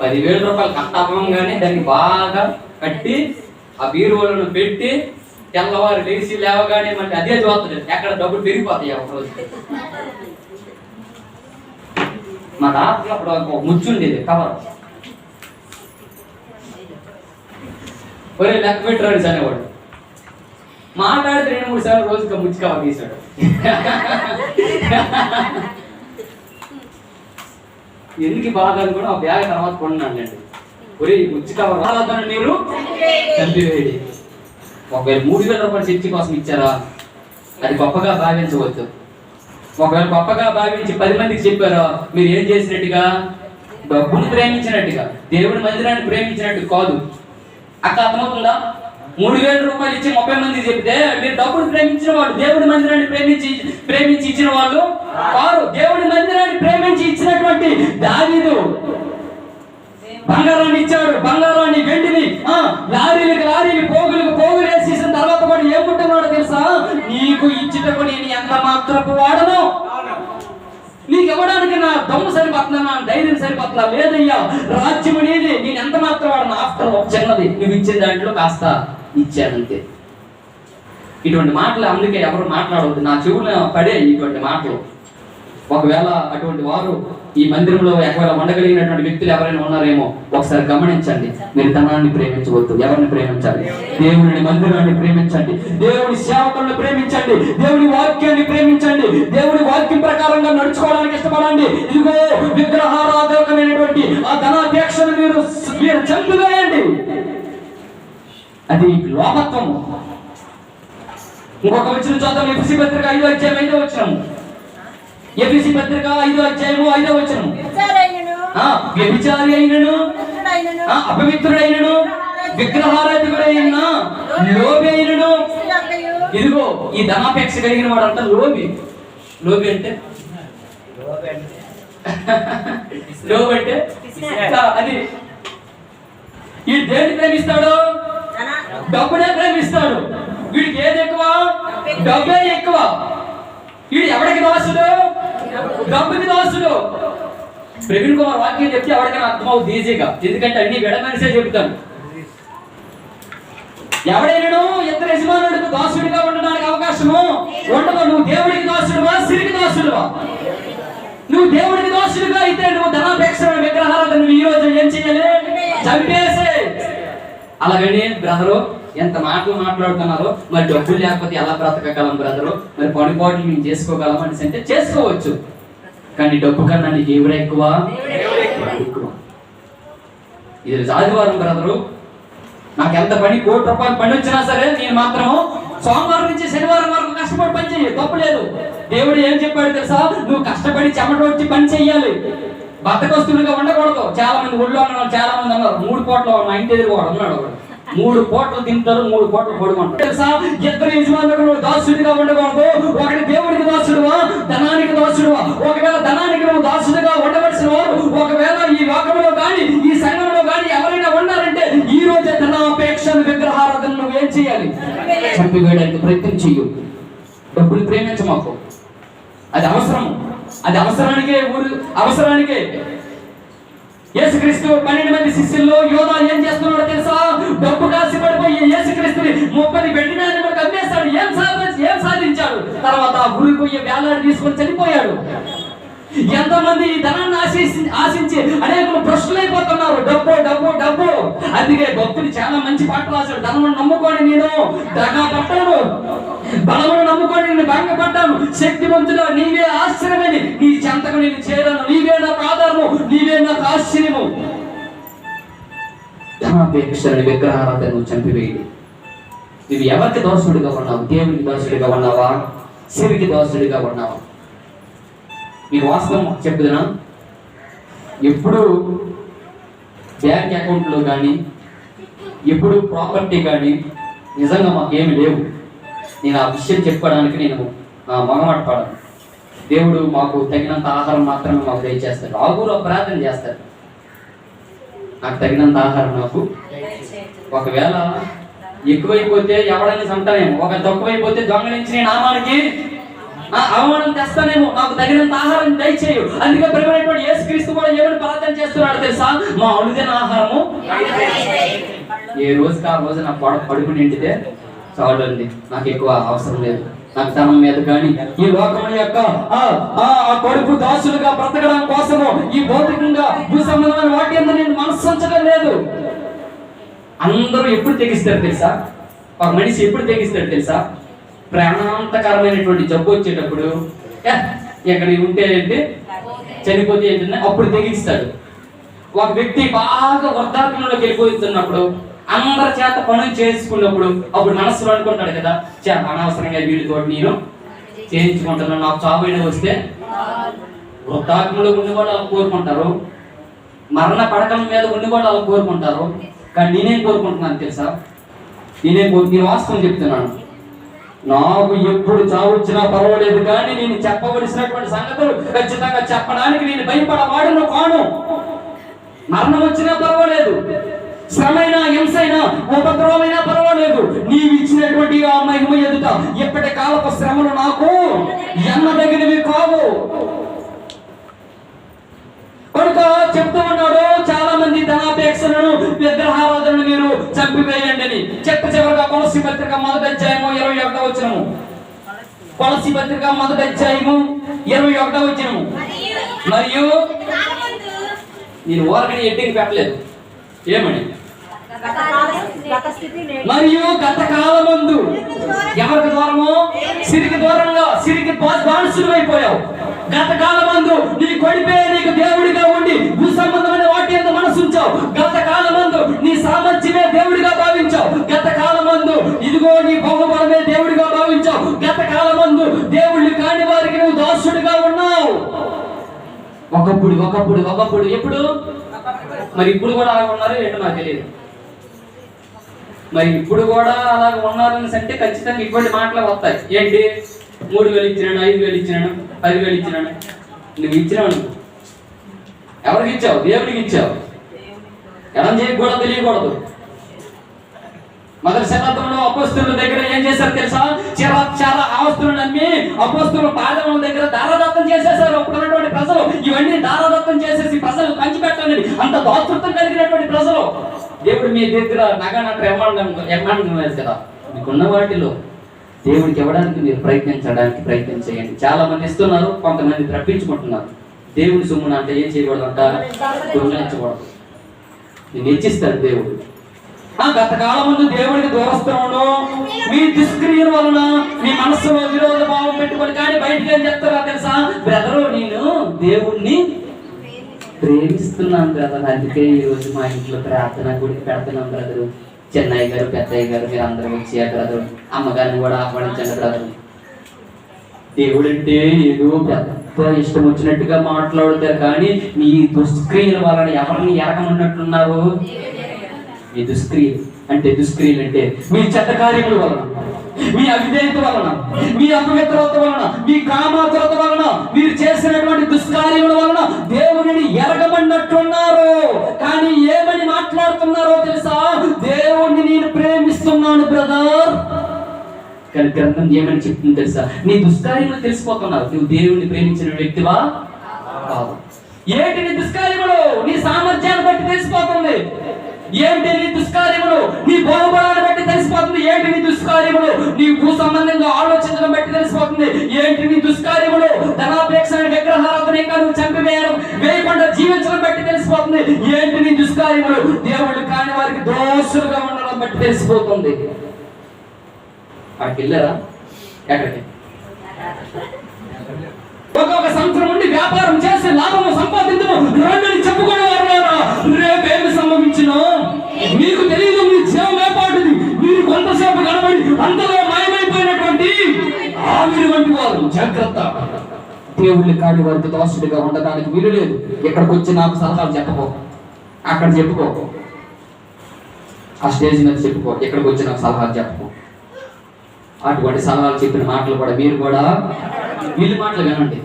10,000 రూపాయలు కట్టవ్వంగానే దాన్ని బాగా కట్టి ఆ బీరువాలను పెట్టి తెల్లవారు లేచి లేవగానే మనకి అదే చూస్తుంది ఎక్కడ డబ్బులు పెరిగిపోతాయి. ఒకరోజు మా తాతకి అప్పుడు ఒక ముచ్చుండేది కవర్, ఒరే లెక్క పెట్టరాడు అనేవాడు. మాట్లాడితే 2-3 సార్లు రోజుగా ముచ్చి కవర్ తీశాడు. ఎందుకు బాగా కూడా ఆ బ్యాగ్ తర్వాత కొన్నాను అండి. ఒరే ముచ్చి కవర్ మీరు చంపివేయండి. ఒకవేళ 3,000 రూపాయలు చర్చి కోసం ఇచ్చారా, అది గొప్పగా భావించవద్దు. ఒకవేళ గొప్పగా భావించి 10 మందికి చెప్పారా, మీరు ఏం చేసినట్టుగా? డబ్బును ప్రేమించినట్టుగా, దేవుడి మందిరాన్ని ప్రేమించినట్టు కాదు. అక్కడ అర్థమవుతుందా? 3,000 రూపాయలు ఇచ్చి 30 మంది చెప్తే మీరు డబ్బును ప్రేమించిన వాళ్ళు, దేవుడి మందిరాన్ని ప్రేమించి ఇచ్చిన వాళ్ళు వారు. దేవుడి మందిరాన్ని ప్రేమించి ఇచ్చినటువంటి దావీదు బంగారాన్ని ఇచ్చాడు, బంగారాన్ని, వెండిని, లారీలు పోగులు వేసేసిన తర్వాత కూడా ఏముంటున్నాడో తెలుసా? నీకు ఇచ్చేటప్పుడు నేను ఎంత మాత్రపు వాడను, నీకు ఇవ్వడానికి నా దమ్ము సరిపోతున్నా, నా ధైర్యం సరిపోతున్నా, లేదయ్యా రాజ్యం అనేది నేను ఎంత మాత్రం వాడను. ఆఫ్టర్ ఒక చిన్నది నువ్వు ఇచ్చే దాంట్లో కాస్త ఇచ్చానంతే. ఇటువంటి మాటలు అందుకే ఎవరు మాట్లాడవద్దు. నా చెవులు పడే ఇటువంటి మాటలు. ఒకవేళ అటువంటి వారు ఈ మందిరంలో ఒకవేళ ఉండగలిగినటువంటి వ్యక్తులు ఎవరైనా ఉన్నారేమో ఒకసారి గమనించండి. మీరు ధనాన్ని ప్రేమించవద్దు. ఎవరిని ప్రేమించాలి? దేవుని మందిరాన్ని ప్రేమించండి, దేవుని సేవకులను ప్రేమించండి, దేవుని వాక్యాన్ని ప్రేమించండి, దేవుని వాక్యం ప్రకారంగా నడుచుకోవడానికి ఇష్టపడండి. ఇదిగో విగ్రహారాధకమైనటువంటి ఆ ధనాపేక్షను మీరు చంపివేయండి. అది లోపత్వము. ఇంకొక వచ్చిన చదువు ఎఫ్ఎసీ పత్రిక 5వ అధ్యాయం 5వ వచనము. ఎఫెసీ పత్రిక 5వ అధ్యాయము 5వ వచనము. వ్యభిచారి అయినను, అపవిత్రుడైనను, విగ్రహారాధకుడైన, లోబి అయినను. ఇదిగో ఈ ధనాపేక్ష కలిగిన వాడు అంట లోబి. లోబి అంటే లోబి అంటే అది ఈ దేన్ని ప్రేమిస్తాడు? డబ్బునే ప్రేమిస్తాడు. వీడికి ఏది ఎక్కువ? డబ్బే ఎక్కువ. వీడు ఎవడికి దోసుడు? డబ్బుకి దోసుడు. ప్రవీణ్ కుమార్ వాక్యం చెప్తే ఎవరికైనా అర్థమవుతుంది ఈజీగా, ఎందుకంటే అన్ని విడమనిసే చెబుతాను. ఎవడైనా ఇద్దరు యజమానుడికి దాసుడిగా ఉండడానికి అవకాశము ఉండదు. నువ్వు దేవుడికి దాసుడువా, సిరికి దాసుడువా? నువ్వు దేవుడికి దాసుడుగా అయితే నువ్వు ధనాపేక్ష విగ్రహాలను నువ్వు ఈ రోజు ఏం చేయాలి? చంపేసే. అలాగని బ్రదరు ఎంత మాటలు మాట్లాడుతున్నారో, మరి డబ్బులు లేకపోతే ఎలా బ్రతకగలం బ్రదరు? మరి పనిపాట్లు మేము చేసుకోగలం అనేసి అంటే చేసుకోవచ్చు, కానీ డబ్బు కన్నా నీకు దేవుడే ఎక్కువ. ఇది ఆదివారం బ్రదరు, నాకు ఎంత పని, ₹1 కోటి పని వచ్చినా సరే నేను మాత్రం సోమవారం నుంచి శనివారం వరకు కష్టపడి పని చెయ్యి, తప్పు లేదు. దేవుడు ఏం చెప్పాడు తెలుసా? నువ్వు కష్టపడి చెమట వచ్చి పని చెయ్యాలి, బద్దకొస్తులుగా ఉండకూడదు. చాలా మంది ఊళ్ళో ఉన్న చాలా మంది అన్నారు 3 పూటలు, మా ఇంటి ఎదురు కూడా ఉన్నాడు, 3 పూటలు తింటారు, 3 పూటలు పడుకుంటారు. తెలుసా? ఇద్దరు యజమానులు దాసుడిగా ఉండకూడదు. ఒకటి దేవుడికి దాసుడువా, ధనానికి దాసుడువా? ఒకవేళ ధనానికి నువ్వు దాసుడిగా ఉండవలసిన వారు ఒకవేళ ఈ లోకంలో కానీ ఈ సంఘంలో కానీ ఎవరైనా ఉన్నారంటే ఈ రోజే ధనాపేక్షను విగ్రహారాధన నువ్వు ఏం చేయాలి? చంపివేయడానికి ప్రయత్నం చెయ్యు. డబ్బులు ప్రేమించమాకు, అది అవసరము. అది అవసరానికే యేసుక్రీస్తు 12 మంది శిష్యుల్లో యోధా ఏం చేస్తున్నాడో తెలుసా? డబ్బు కాసి పడిపోయి యేసుక్రీస్తుని 30 వెండి నాణెములకు అమ్మేశాడు. ఏం సాధించాడు? తర్వాత ఊరి పోయి వేలాడి తీసుకొని చనిపోయాడు. ఎంతమంది ఈ ధనాన్ని ఆశించి అనేకులు భ్రష్టులైపోతున్నారు. డబ్బు డబ్బు డబ్బు. అందుకే భక్తుడు చాలా మంచి పాట రాశాడు. ధనమును నమ్ముకొని నేను దగా పట్టాను, బలమును నమ్ముకొని నేను భంగపడ్డాను, శక్తివంతుడా నీవే ఆశ్చర్యమని నీ చెంతకు నేను చేరాను, నీవే నాకు ఆధారము, నీవే నాకు ఆశ్చర్యము. ధనాపేక్షని విగ్రహారాధనను చంపివేయండి. నువ్వు ఎవరికి దోషుడిగా ఉన్నావు? దేవునికి దోషుడిగా ఉన్నావా, సిరికి దోషుడిగా ఉన్నావా? మీకు వాస్తవం చెప్పుదునా, ఎప్పుడు బ్యాంక్ అకౌంట్లో కానీ ఎప్పుడు ప్రాపర్టీ కానీ నిజంగా మాకేమి లేవు. నేను ఆ విషయం చెప్పడానికి నేను మొగమాట పడను. దేవుడు మాకు తగినంత ఆహారం మాత్రమే మాకు దయచేస్తాడు. ఆగురు ప్రార్థన చేస్తాడు, నాకు తగినంత ఆహారం నాకు. ఒకవేళ ఎక్కువైపోతే ఎవడని సంటానేమో, ఒక తక్కువైపోతే దొంగలించి నేను నామానికి అవమానం తెస్తానేమో, నాకు తగినంత ఆహారం దయచేయు. అందుకే ప్రియమైనటువంటి యేసుక్రీస్తు కూడా ఏమని ప్రార్థన చేస్తున్నాడు తెలుసా? మా అనుదిన ఆహారము ఏ రోజుకి ఆ రోజు నా పడుకు నిండితే చాలండి, నాకు ఎక్కువ అవసరం లేదు. నాకు ధనం మీద కానీ ఈ లోకం యొక్క ఆ కొడుకు దాసులుగా బ్రతకడం కోసము ఈ భౌతికంగా భూ సంబంధమైన వాటి అంతా నేను మనసు ఉంచడం లేదు. అందరూ ఎప్పుడు తెగిస్తారు తెలుసా? ఒక మనిషి ఎప్పుడు తెగిస్తాడు తెలుసా? ప్రాణాంతకరమైనటువంటి జబ్బు వచ్చేటప్పుడు, ఎక్కడ ఉంటే ఏంటి, చనిపోతే ఏంటంటే అప్పుడు తెగిస్తాడు. ఒక వ్యక్తి బాగా వృద్ధాప్యంలోకి వెళ్ళిపోతున్నప్పుడు, అందరి చేత పనులు చేసుకున్నప్పుడు అప్పుడు మనసులో అనుకుంటాడు కదా, అనవసరంగా వీడితో నేను చేయించుకుంటున్నాను, నాకు చావైనా వస్తే. వృద్ధాప్యంలో ఉండేవాళ్ళు అలా కోరుకుంటారు, మరణ పడకల మీద ఉండేవాళ్ళు అలా కోరుకుంటారు. కానీ నేనేం కోరుకుంటున్నాను తెలుసా? నేను వాస్తవం చెప్తున్నాను. నాకు ఎప్పుడు చావొచ్చినా పర్వాలేదు, కానీ నేను చెప్పవలసినటువంటి సంగతులు ఖచ్చితంగా చెప్పడానికి నేను భయపడవాడును కాను. మరణం వచ్చినా పర్వాలేదు, శ్రమైనా, హింసైనా, ఉపద్రవమైనా పర్వాలేదు, నీవు ఇచ్చినటువంటి ఆ మహిమ ఎదుట ఎప్పటి కాలపు శ్రమలు నాకు ఎన్నదగినవి కావు. కనుక చెప్తూ ఉన్నాడు, చాలా మంది ధనాపేక్షలను విగ్రహారాధనను మీరు చంపివేయండి అని. చివరిగా కొలస్సీ పత్రిక 1వ అధ్యాయము 21వ వచనము. కొలస్సీ పత్రిక 1వ అధ్యాయము 21వ వచనము. మరియు నేను ఊరకని ఎడ్డింగ్ పెట్టలేదు. ఏమని? మరియు గత కాలమందు ఎవరికి దూరము? సిరికి దూరంగా, సిరికి బానిసులు అయిపోయావు. గత కాలమందు నీ కొడిపే నీకు దేవుడిగా ఉండి భూ సంబంధమైన వాటి ఎంత మనసు ఉంచావు. గత కాలమందు నీ సామర్థ్యమే దేవుడిగా భావించావు. గత కాలమందు ఇదిగో నీ భోగబలమే దేవుడిగా భావించావు. గత కాలమందు దేవుళ్ళు కాని వారికి నువ్వు దాసుడిగా ఉన్నావు. ఒకప్పుడు ఎప్పుడు? మరి ఇప్పుడు కూడా అలా ఉన్నారు ఏంటో నాకు తెలియదు. మరి ఇప్పుడు కూడా అలా ఉన్నారని అంటే ఖచ్చితంగా ఇటువంటి మాటలు వస్తాయి. ఏంటి? 3,000 ఇచ్చినాను, 5,000 ఇచ్చినాను, 10,000 ఇచ్చినాను. నువ్వు ఇచ్చినావు. నువ్వు ఎవరికి ఇచ్చావు? దేవుడికి ఇచ్చావు. ఎలా చేయకూడదు తెలియకూడదు. మొదటి శతాబ్దంలో అపోస్తుల దగ్గర ఏం చేశారు తెలుసా? చాలా ఆవస్తులను నమ్మి అపోస్తుల పాదముల దగ్గర దారదత్తం చేసేసారు. అప్పుడు ఉన్నటువంటి ప్రజలు ఇవన్నీ దారదత్తం చేసేసి ప్రజలు పంచిపెట్టాలని అంత దాతృత్వం కలిగినటువంటి ప్రజలు. దేవుడు మీ దగ్గర నగనట్టు ఇవ్వడం కదా. మీకున్న వాటిలో దేవుడికి ఇవ్వడానికి మీరు ప్రయత్నం చేయండి. చాలా మంది ఇస్తున్నారు, కొంతమంది రప్పించుకుంటున్నారు. దేవుడి సొమ్మున అంటే ఏం చేయకూడదు అంట? దొంగలించకూడదు. నేను ఇచ్చిస్తాడు దేవుడు. గత కాలముందు దేవుడికి దూరస్తున్నాను మీ దుష్క్రియల వలన మీ మనస్సులో విరోధ భావం పెట్టుకొని. కానీ బయటికి ఏం చెప్తారా తెలుసా? బ్రదరు, నేను దేవుణ్ణి ప్రేమిస్తున్నాను బ్రదర్, అందుకే ఈ రోజు మా ఇంట్లో ప్రార్థన గుడికి పెడుతున్నాం బ్రదరు. చెన్నయ్య గారు, పెద్దయ్య గారు, మీరు అందరూ వచ్చి బ్రదరు, అమ్మగారిని కూడా ఆహ్వానించండి బ్రదరు. దేవుడు అంటే ఏదో పెద్ద ఇష్టం వచ్చినట్టుగా మాట్లాడుతారు, కానీ మీ దుష్క్రియల వలన ఎవరిని ఎరగమన్నట్టున్నారు? మీ దుష్క్రియలు అంటే మీ చెడ్డ కార్యముల వలన, మీ అవిధేయత వలన, మీ అపవిత్రత వలన, మీ కామాతురత వలన, మీరు చేసినటువంటి దుష్కార్యముల వలన దేవుడిని ఎరగమన్నట్టున్నారు. కానీ ఏమని మాట్లాడుతున్నారో తెలుసా? దేవుణ్ణి నేను ప్రేమిస్తున్నాను బ్రదర్. కానీ గ్రంథం ఏమని చెప్తుంది తెలుసా? నీ దుష్కార్యములు తెలిసిపోతున్నారు. నువ్వు దేవుణ్ణి ప్రేమించిన వ్యక్తివా కాదు. ఏంటి నీ దుష్కార్యములు? నీ సామర్థ్యాన్ని బట్టి తెలిసిపోతుంది. ఏంటి నీ దుష్కార్యములు? నీ భోగబలాన్ని బట్టి తెలిసిపోతుంది. ఏంటి నీ దుష్కార్యములు? నీ భూ సంబంధంగా ఆలోచించడం బట్టి తెలిసిపోతుంది. ఏంటి నీ దుష్కార్యములు? ధనాపేక్ష, విగ్రహారాధన నువ్వు వేయకుండా జీవించడం బట్టి తెలిసిపోతుంది. ఏంటి నీ దుష్కార్యములు? దేవుళ్ళు కాని వారికి దోషులుగా ఉండడం బట్టి తెలిసిపోతుంది. అక్కడికి వెళ్ళారా? ఎక్కడికి? ఒక్కొక్క సంవత్సరం నుండి వ్యాపారం చేసి లాభము సంపాదించము రెండుని చెప్పుకునే వారు రేపేమి సంభవించిన మీకు తెలియదు. మీ జీవం ఏపాటిది. మీరు కొంతసేపు కనబడి అంతలో మాయమైపోయినటువంటి ఆవిరి వంటి వారు. జాగ్రత్త. దేవుళ్ళు కాని వారికి దోషుడిగా ఉండడానికి వీలు లేదు. ఎక్కడికి వచ్చి నాకు సలహాలు చెప్పకో, అక్కడ చెప్పుకో, ఆ స్టేజ్ మీద చెప్పుకో. ఎక్కడికి వచ్చి నాకు సలహాలు చెప్పకో. అటువంటి సలహాలు చెప్పిన మాటలు కూడా మీరు కూడా వీళ్ళ మాటలు వినండి,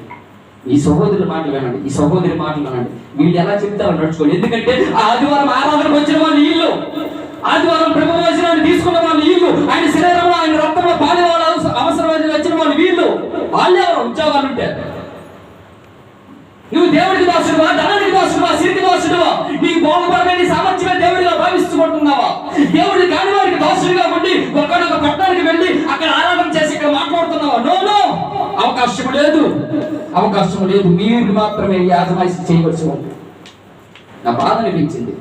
ఈ సహోదరుల మాటలు వినండి, ఈ సహోదరి మాటలు వినండి. వీళ్ళు ఎలా చెప్తారో నడుచుకోండి. ఎందుకంటే ఆదివారం ఆరాధనకు వచ్చిన వాళ్ళు వీళ్ళు, ఆదివారం ప్రభు వచనాన్ని తీసుకున్న వాళ్ళు వీళ్ళు, ఆయన శరీరంలో ఆయన రక్తంలో పాలే వాళ్ళు అవసరమైన వచ్చిన వాళ్ళు వీళ్ళు. వాళ్ళే ఉద్యోగాలు ఉంటారు. నువ్వు దేవుడికి దోషుడువా? ధనానికి దోషుడువా? సిరికి దోషుడువా? నీ భోగపరమైన నీ సామర్థ్యమే దేవుడిగా భావిస్తుంటున్నావా? దేవుడి కాని వారికి దోషుడిగా ఉండి ఒక్కడొక పట్టణానికి వెళ్ళి అక్కడ ఆరాధన చేసి ఇక్కడ మాట్లాడుతున్నావా? నో, అవకాశం లేదు. మీరు మాత్రమే యాజమాయిషి చేయవలసి ఉంది. నా బాధ అనిపించింది,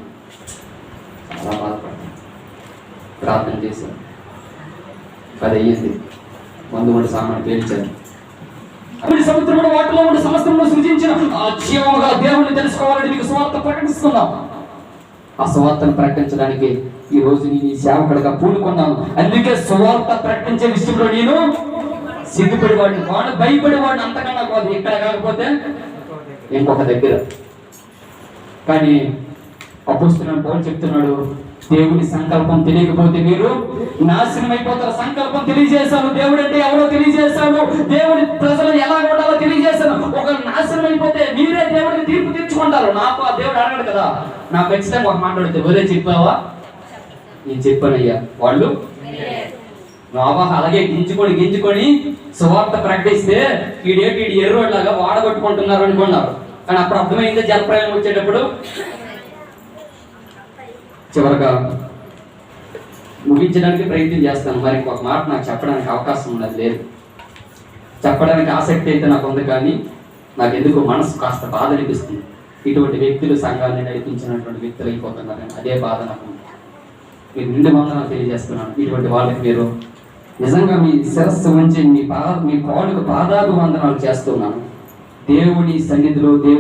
చాలా బాధపడ్డాను. ప్రార్థన చేశాను, 10 అయ్యింది. మందు సామాను పేల్చాను. సముద్రంలో వాటిలో ఉండి సమస్తంలో సృజించిన జీవముగా దేవుణ్ణి తెలుసుకోవాలని మీకు సువార్త ప్రకటిస్తున్నాం. ఆ సువార్తను ప్రకటించడానికి ఈ రోజు నేను ఈ సేవకుడిగా పూనుకున్నాను. అందుకే సువార్త ప్రకటించే విషయంలో నేను సిగ్గుపడేవాడిని, వాడు భయపడేవాడిని అంతకన్నా కాదు. ఇక్కడ కాకపోతే ఇంకొక దగ్గర. కానీ అపోస్తలుడైన పౌలు చెప్తున్నాడు, దేవుని సంకల్పం తెలియకపోతే మీరు నాశనం అయిపోతారు. సంకల్పం తెలియజేశాను. దేవుడు అంటే ఎవరో తెలియజేశాను. దేవుడి ప్రజలు ఎలా ఉండాలో తెలియజేశాను. ఒక నాశనం అయిపోతే మీరే దేవుడిని తీర్పు తీర్చుకుంటారు. నాకు ఆ దేవుడు అడగడు కదా. నాకు ఖచ్చితంగా ఒక మాట్లాడితే ఒరే చెప్పావా? నేను చెప్పానయ్యా. వాళ్ళు అలాగే గింజుకొని సువార్త ప్రకటిస్తే వీడు ఎర్రోడ్లాగా వాడగొట్టుకుంటున్నారు అనుకున్నారు. కానీ అప్పుడు అర్థమైంది. జలప్రయాణం వచ్చేటప్పుడు చివరిగా ముగించడానికి ప్రయత్నం చేస్తాను. మరి ఇంకొక మాట నాకు చెప్పడానికి అవకాశం ఉన్నది లేదు. చెప్పడానికి ఆసక్తి అయితే నాకు ఉంది, కానీ నాకు ఎందుకు మనసు కాస్త బాధ అనిపిస్తుంది. ఇటువంటి వ్యక్తులు సంఘాన్ని నడిపించినటువంటి వ్యక్తులు అయిపోతున్నారని అదే బాధ నాకు. మీకు నిండు వందనాలు తెలియజేస్తున్నాను. ఇటువంటి వాళ్ళకి మీరు నిజంగా మీ శిరస్సు ఉంచి మీ కాళ్ళకు పాదాభివందనాలు చేస్తున్నాను. దేవుని సన్నిధిలో దేవుని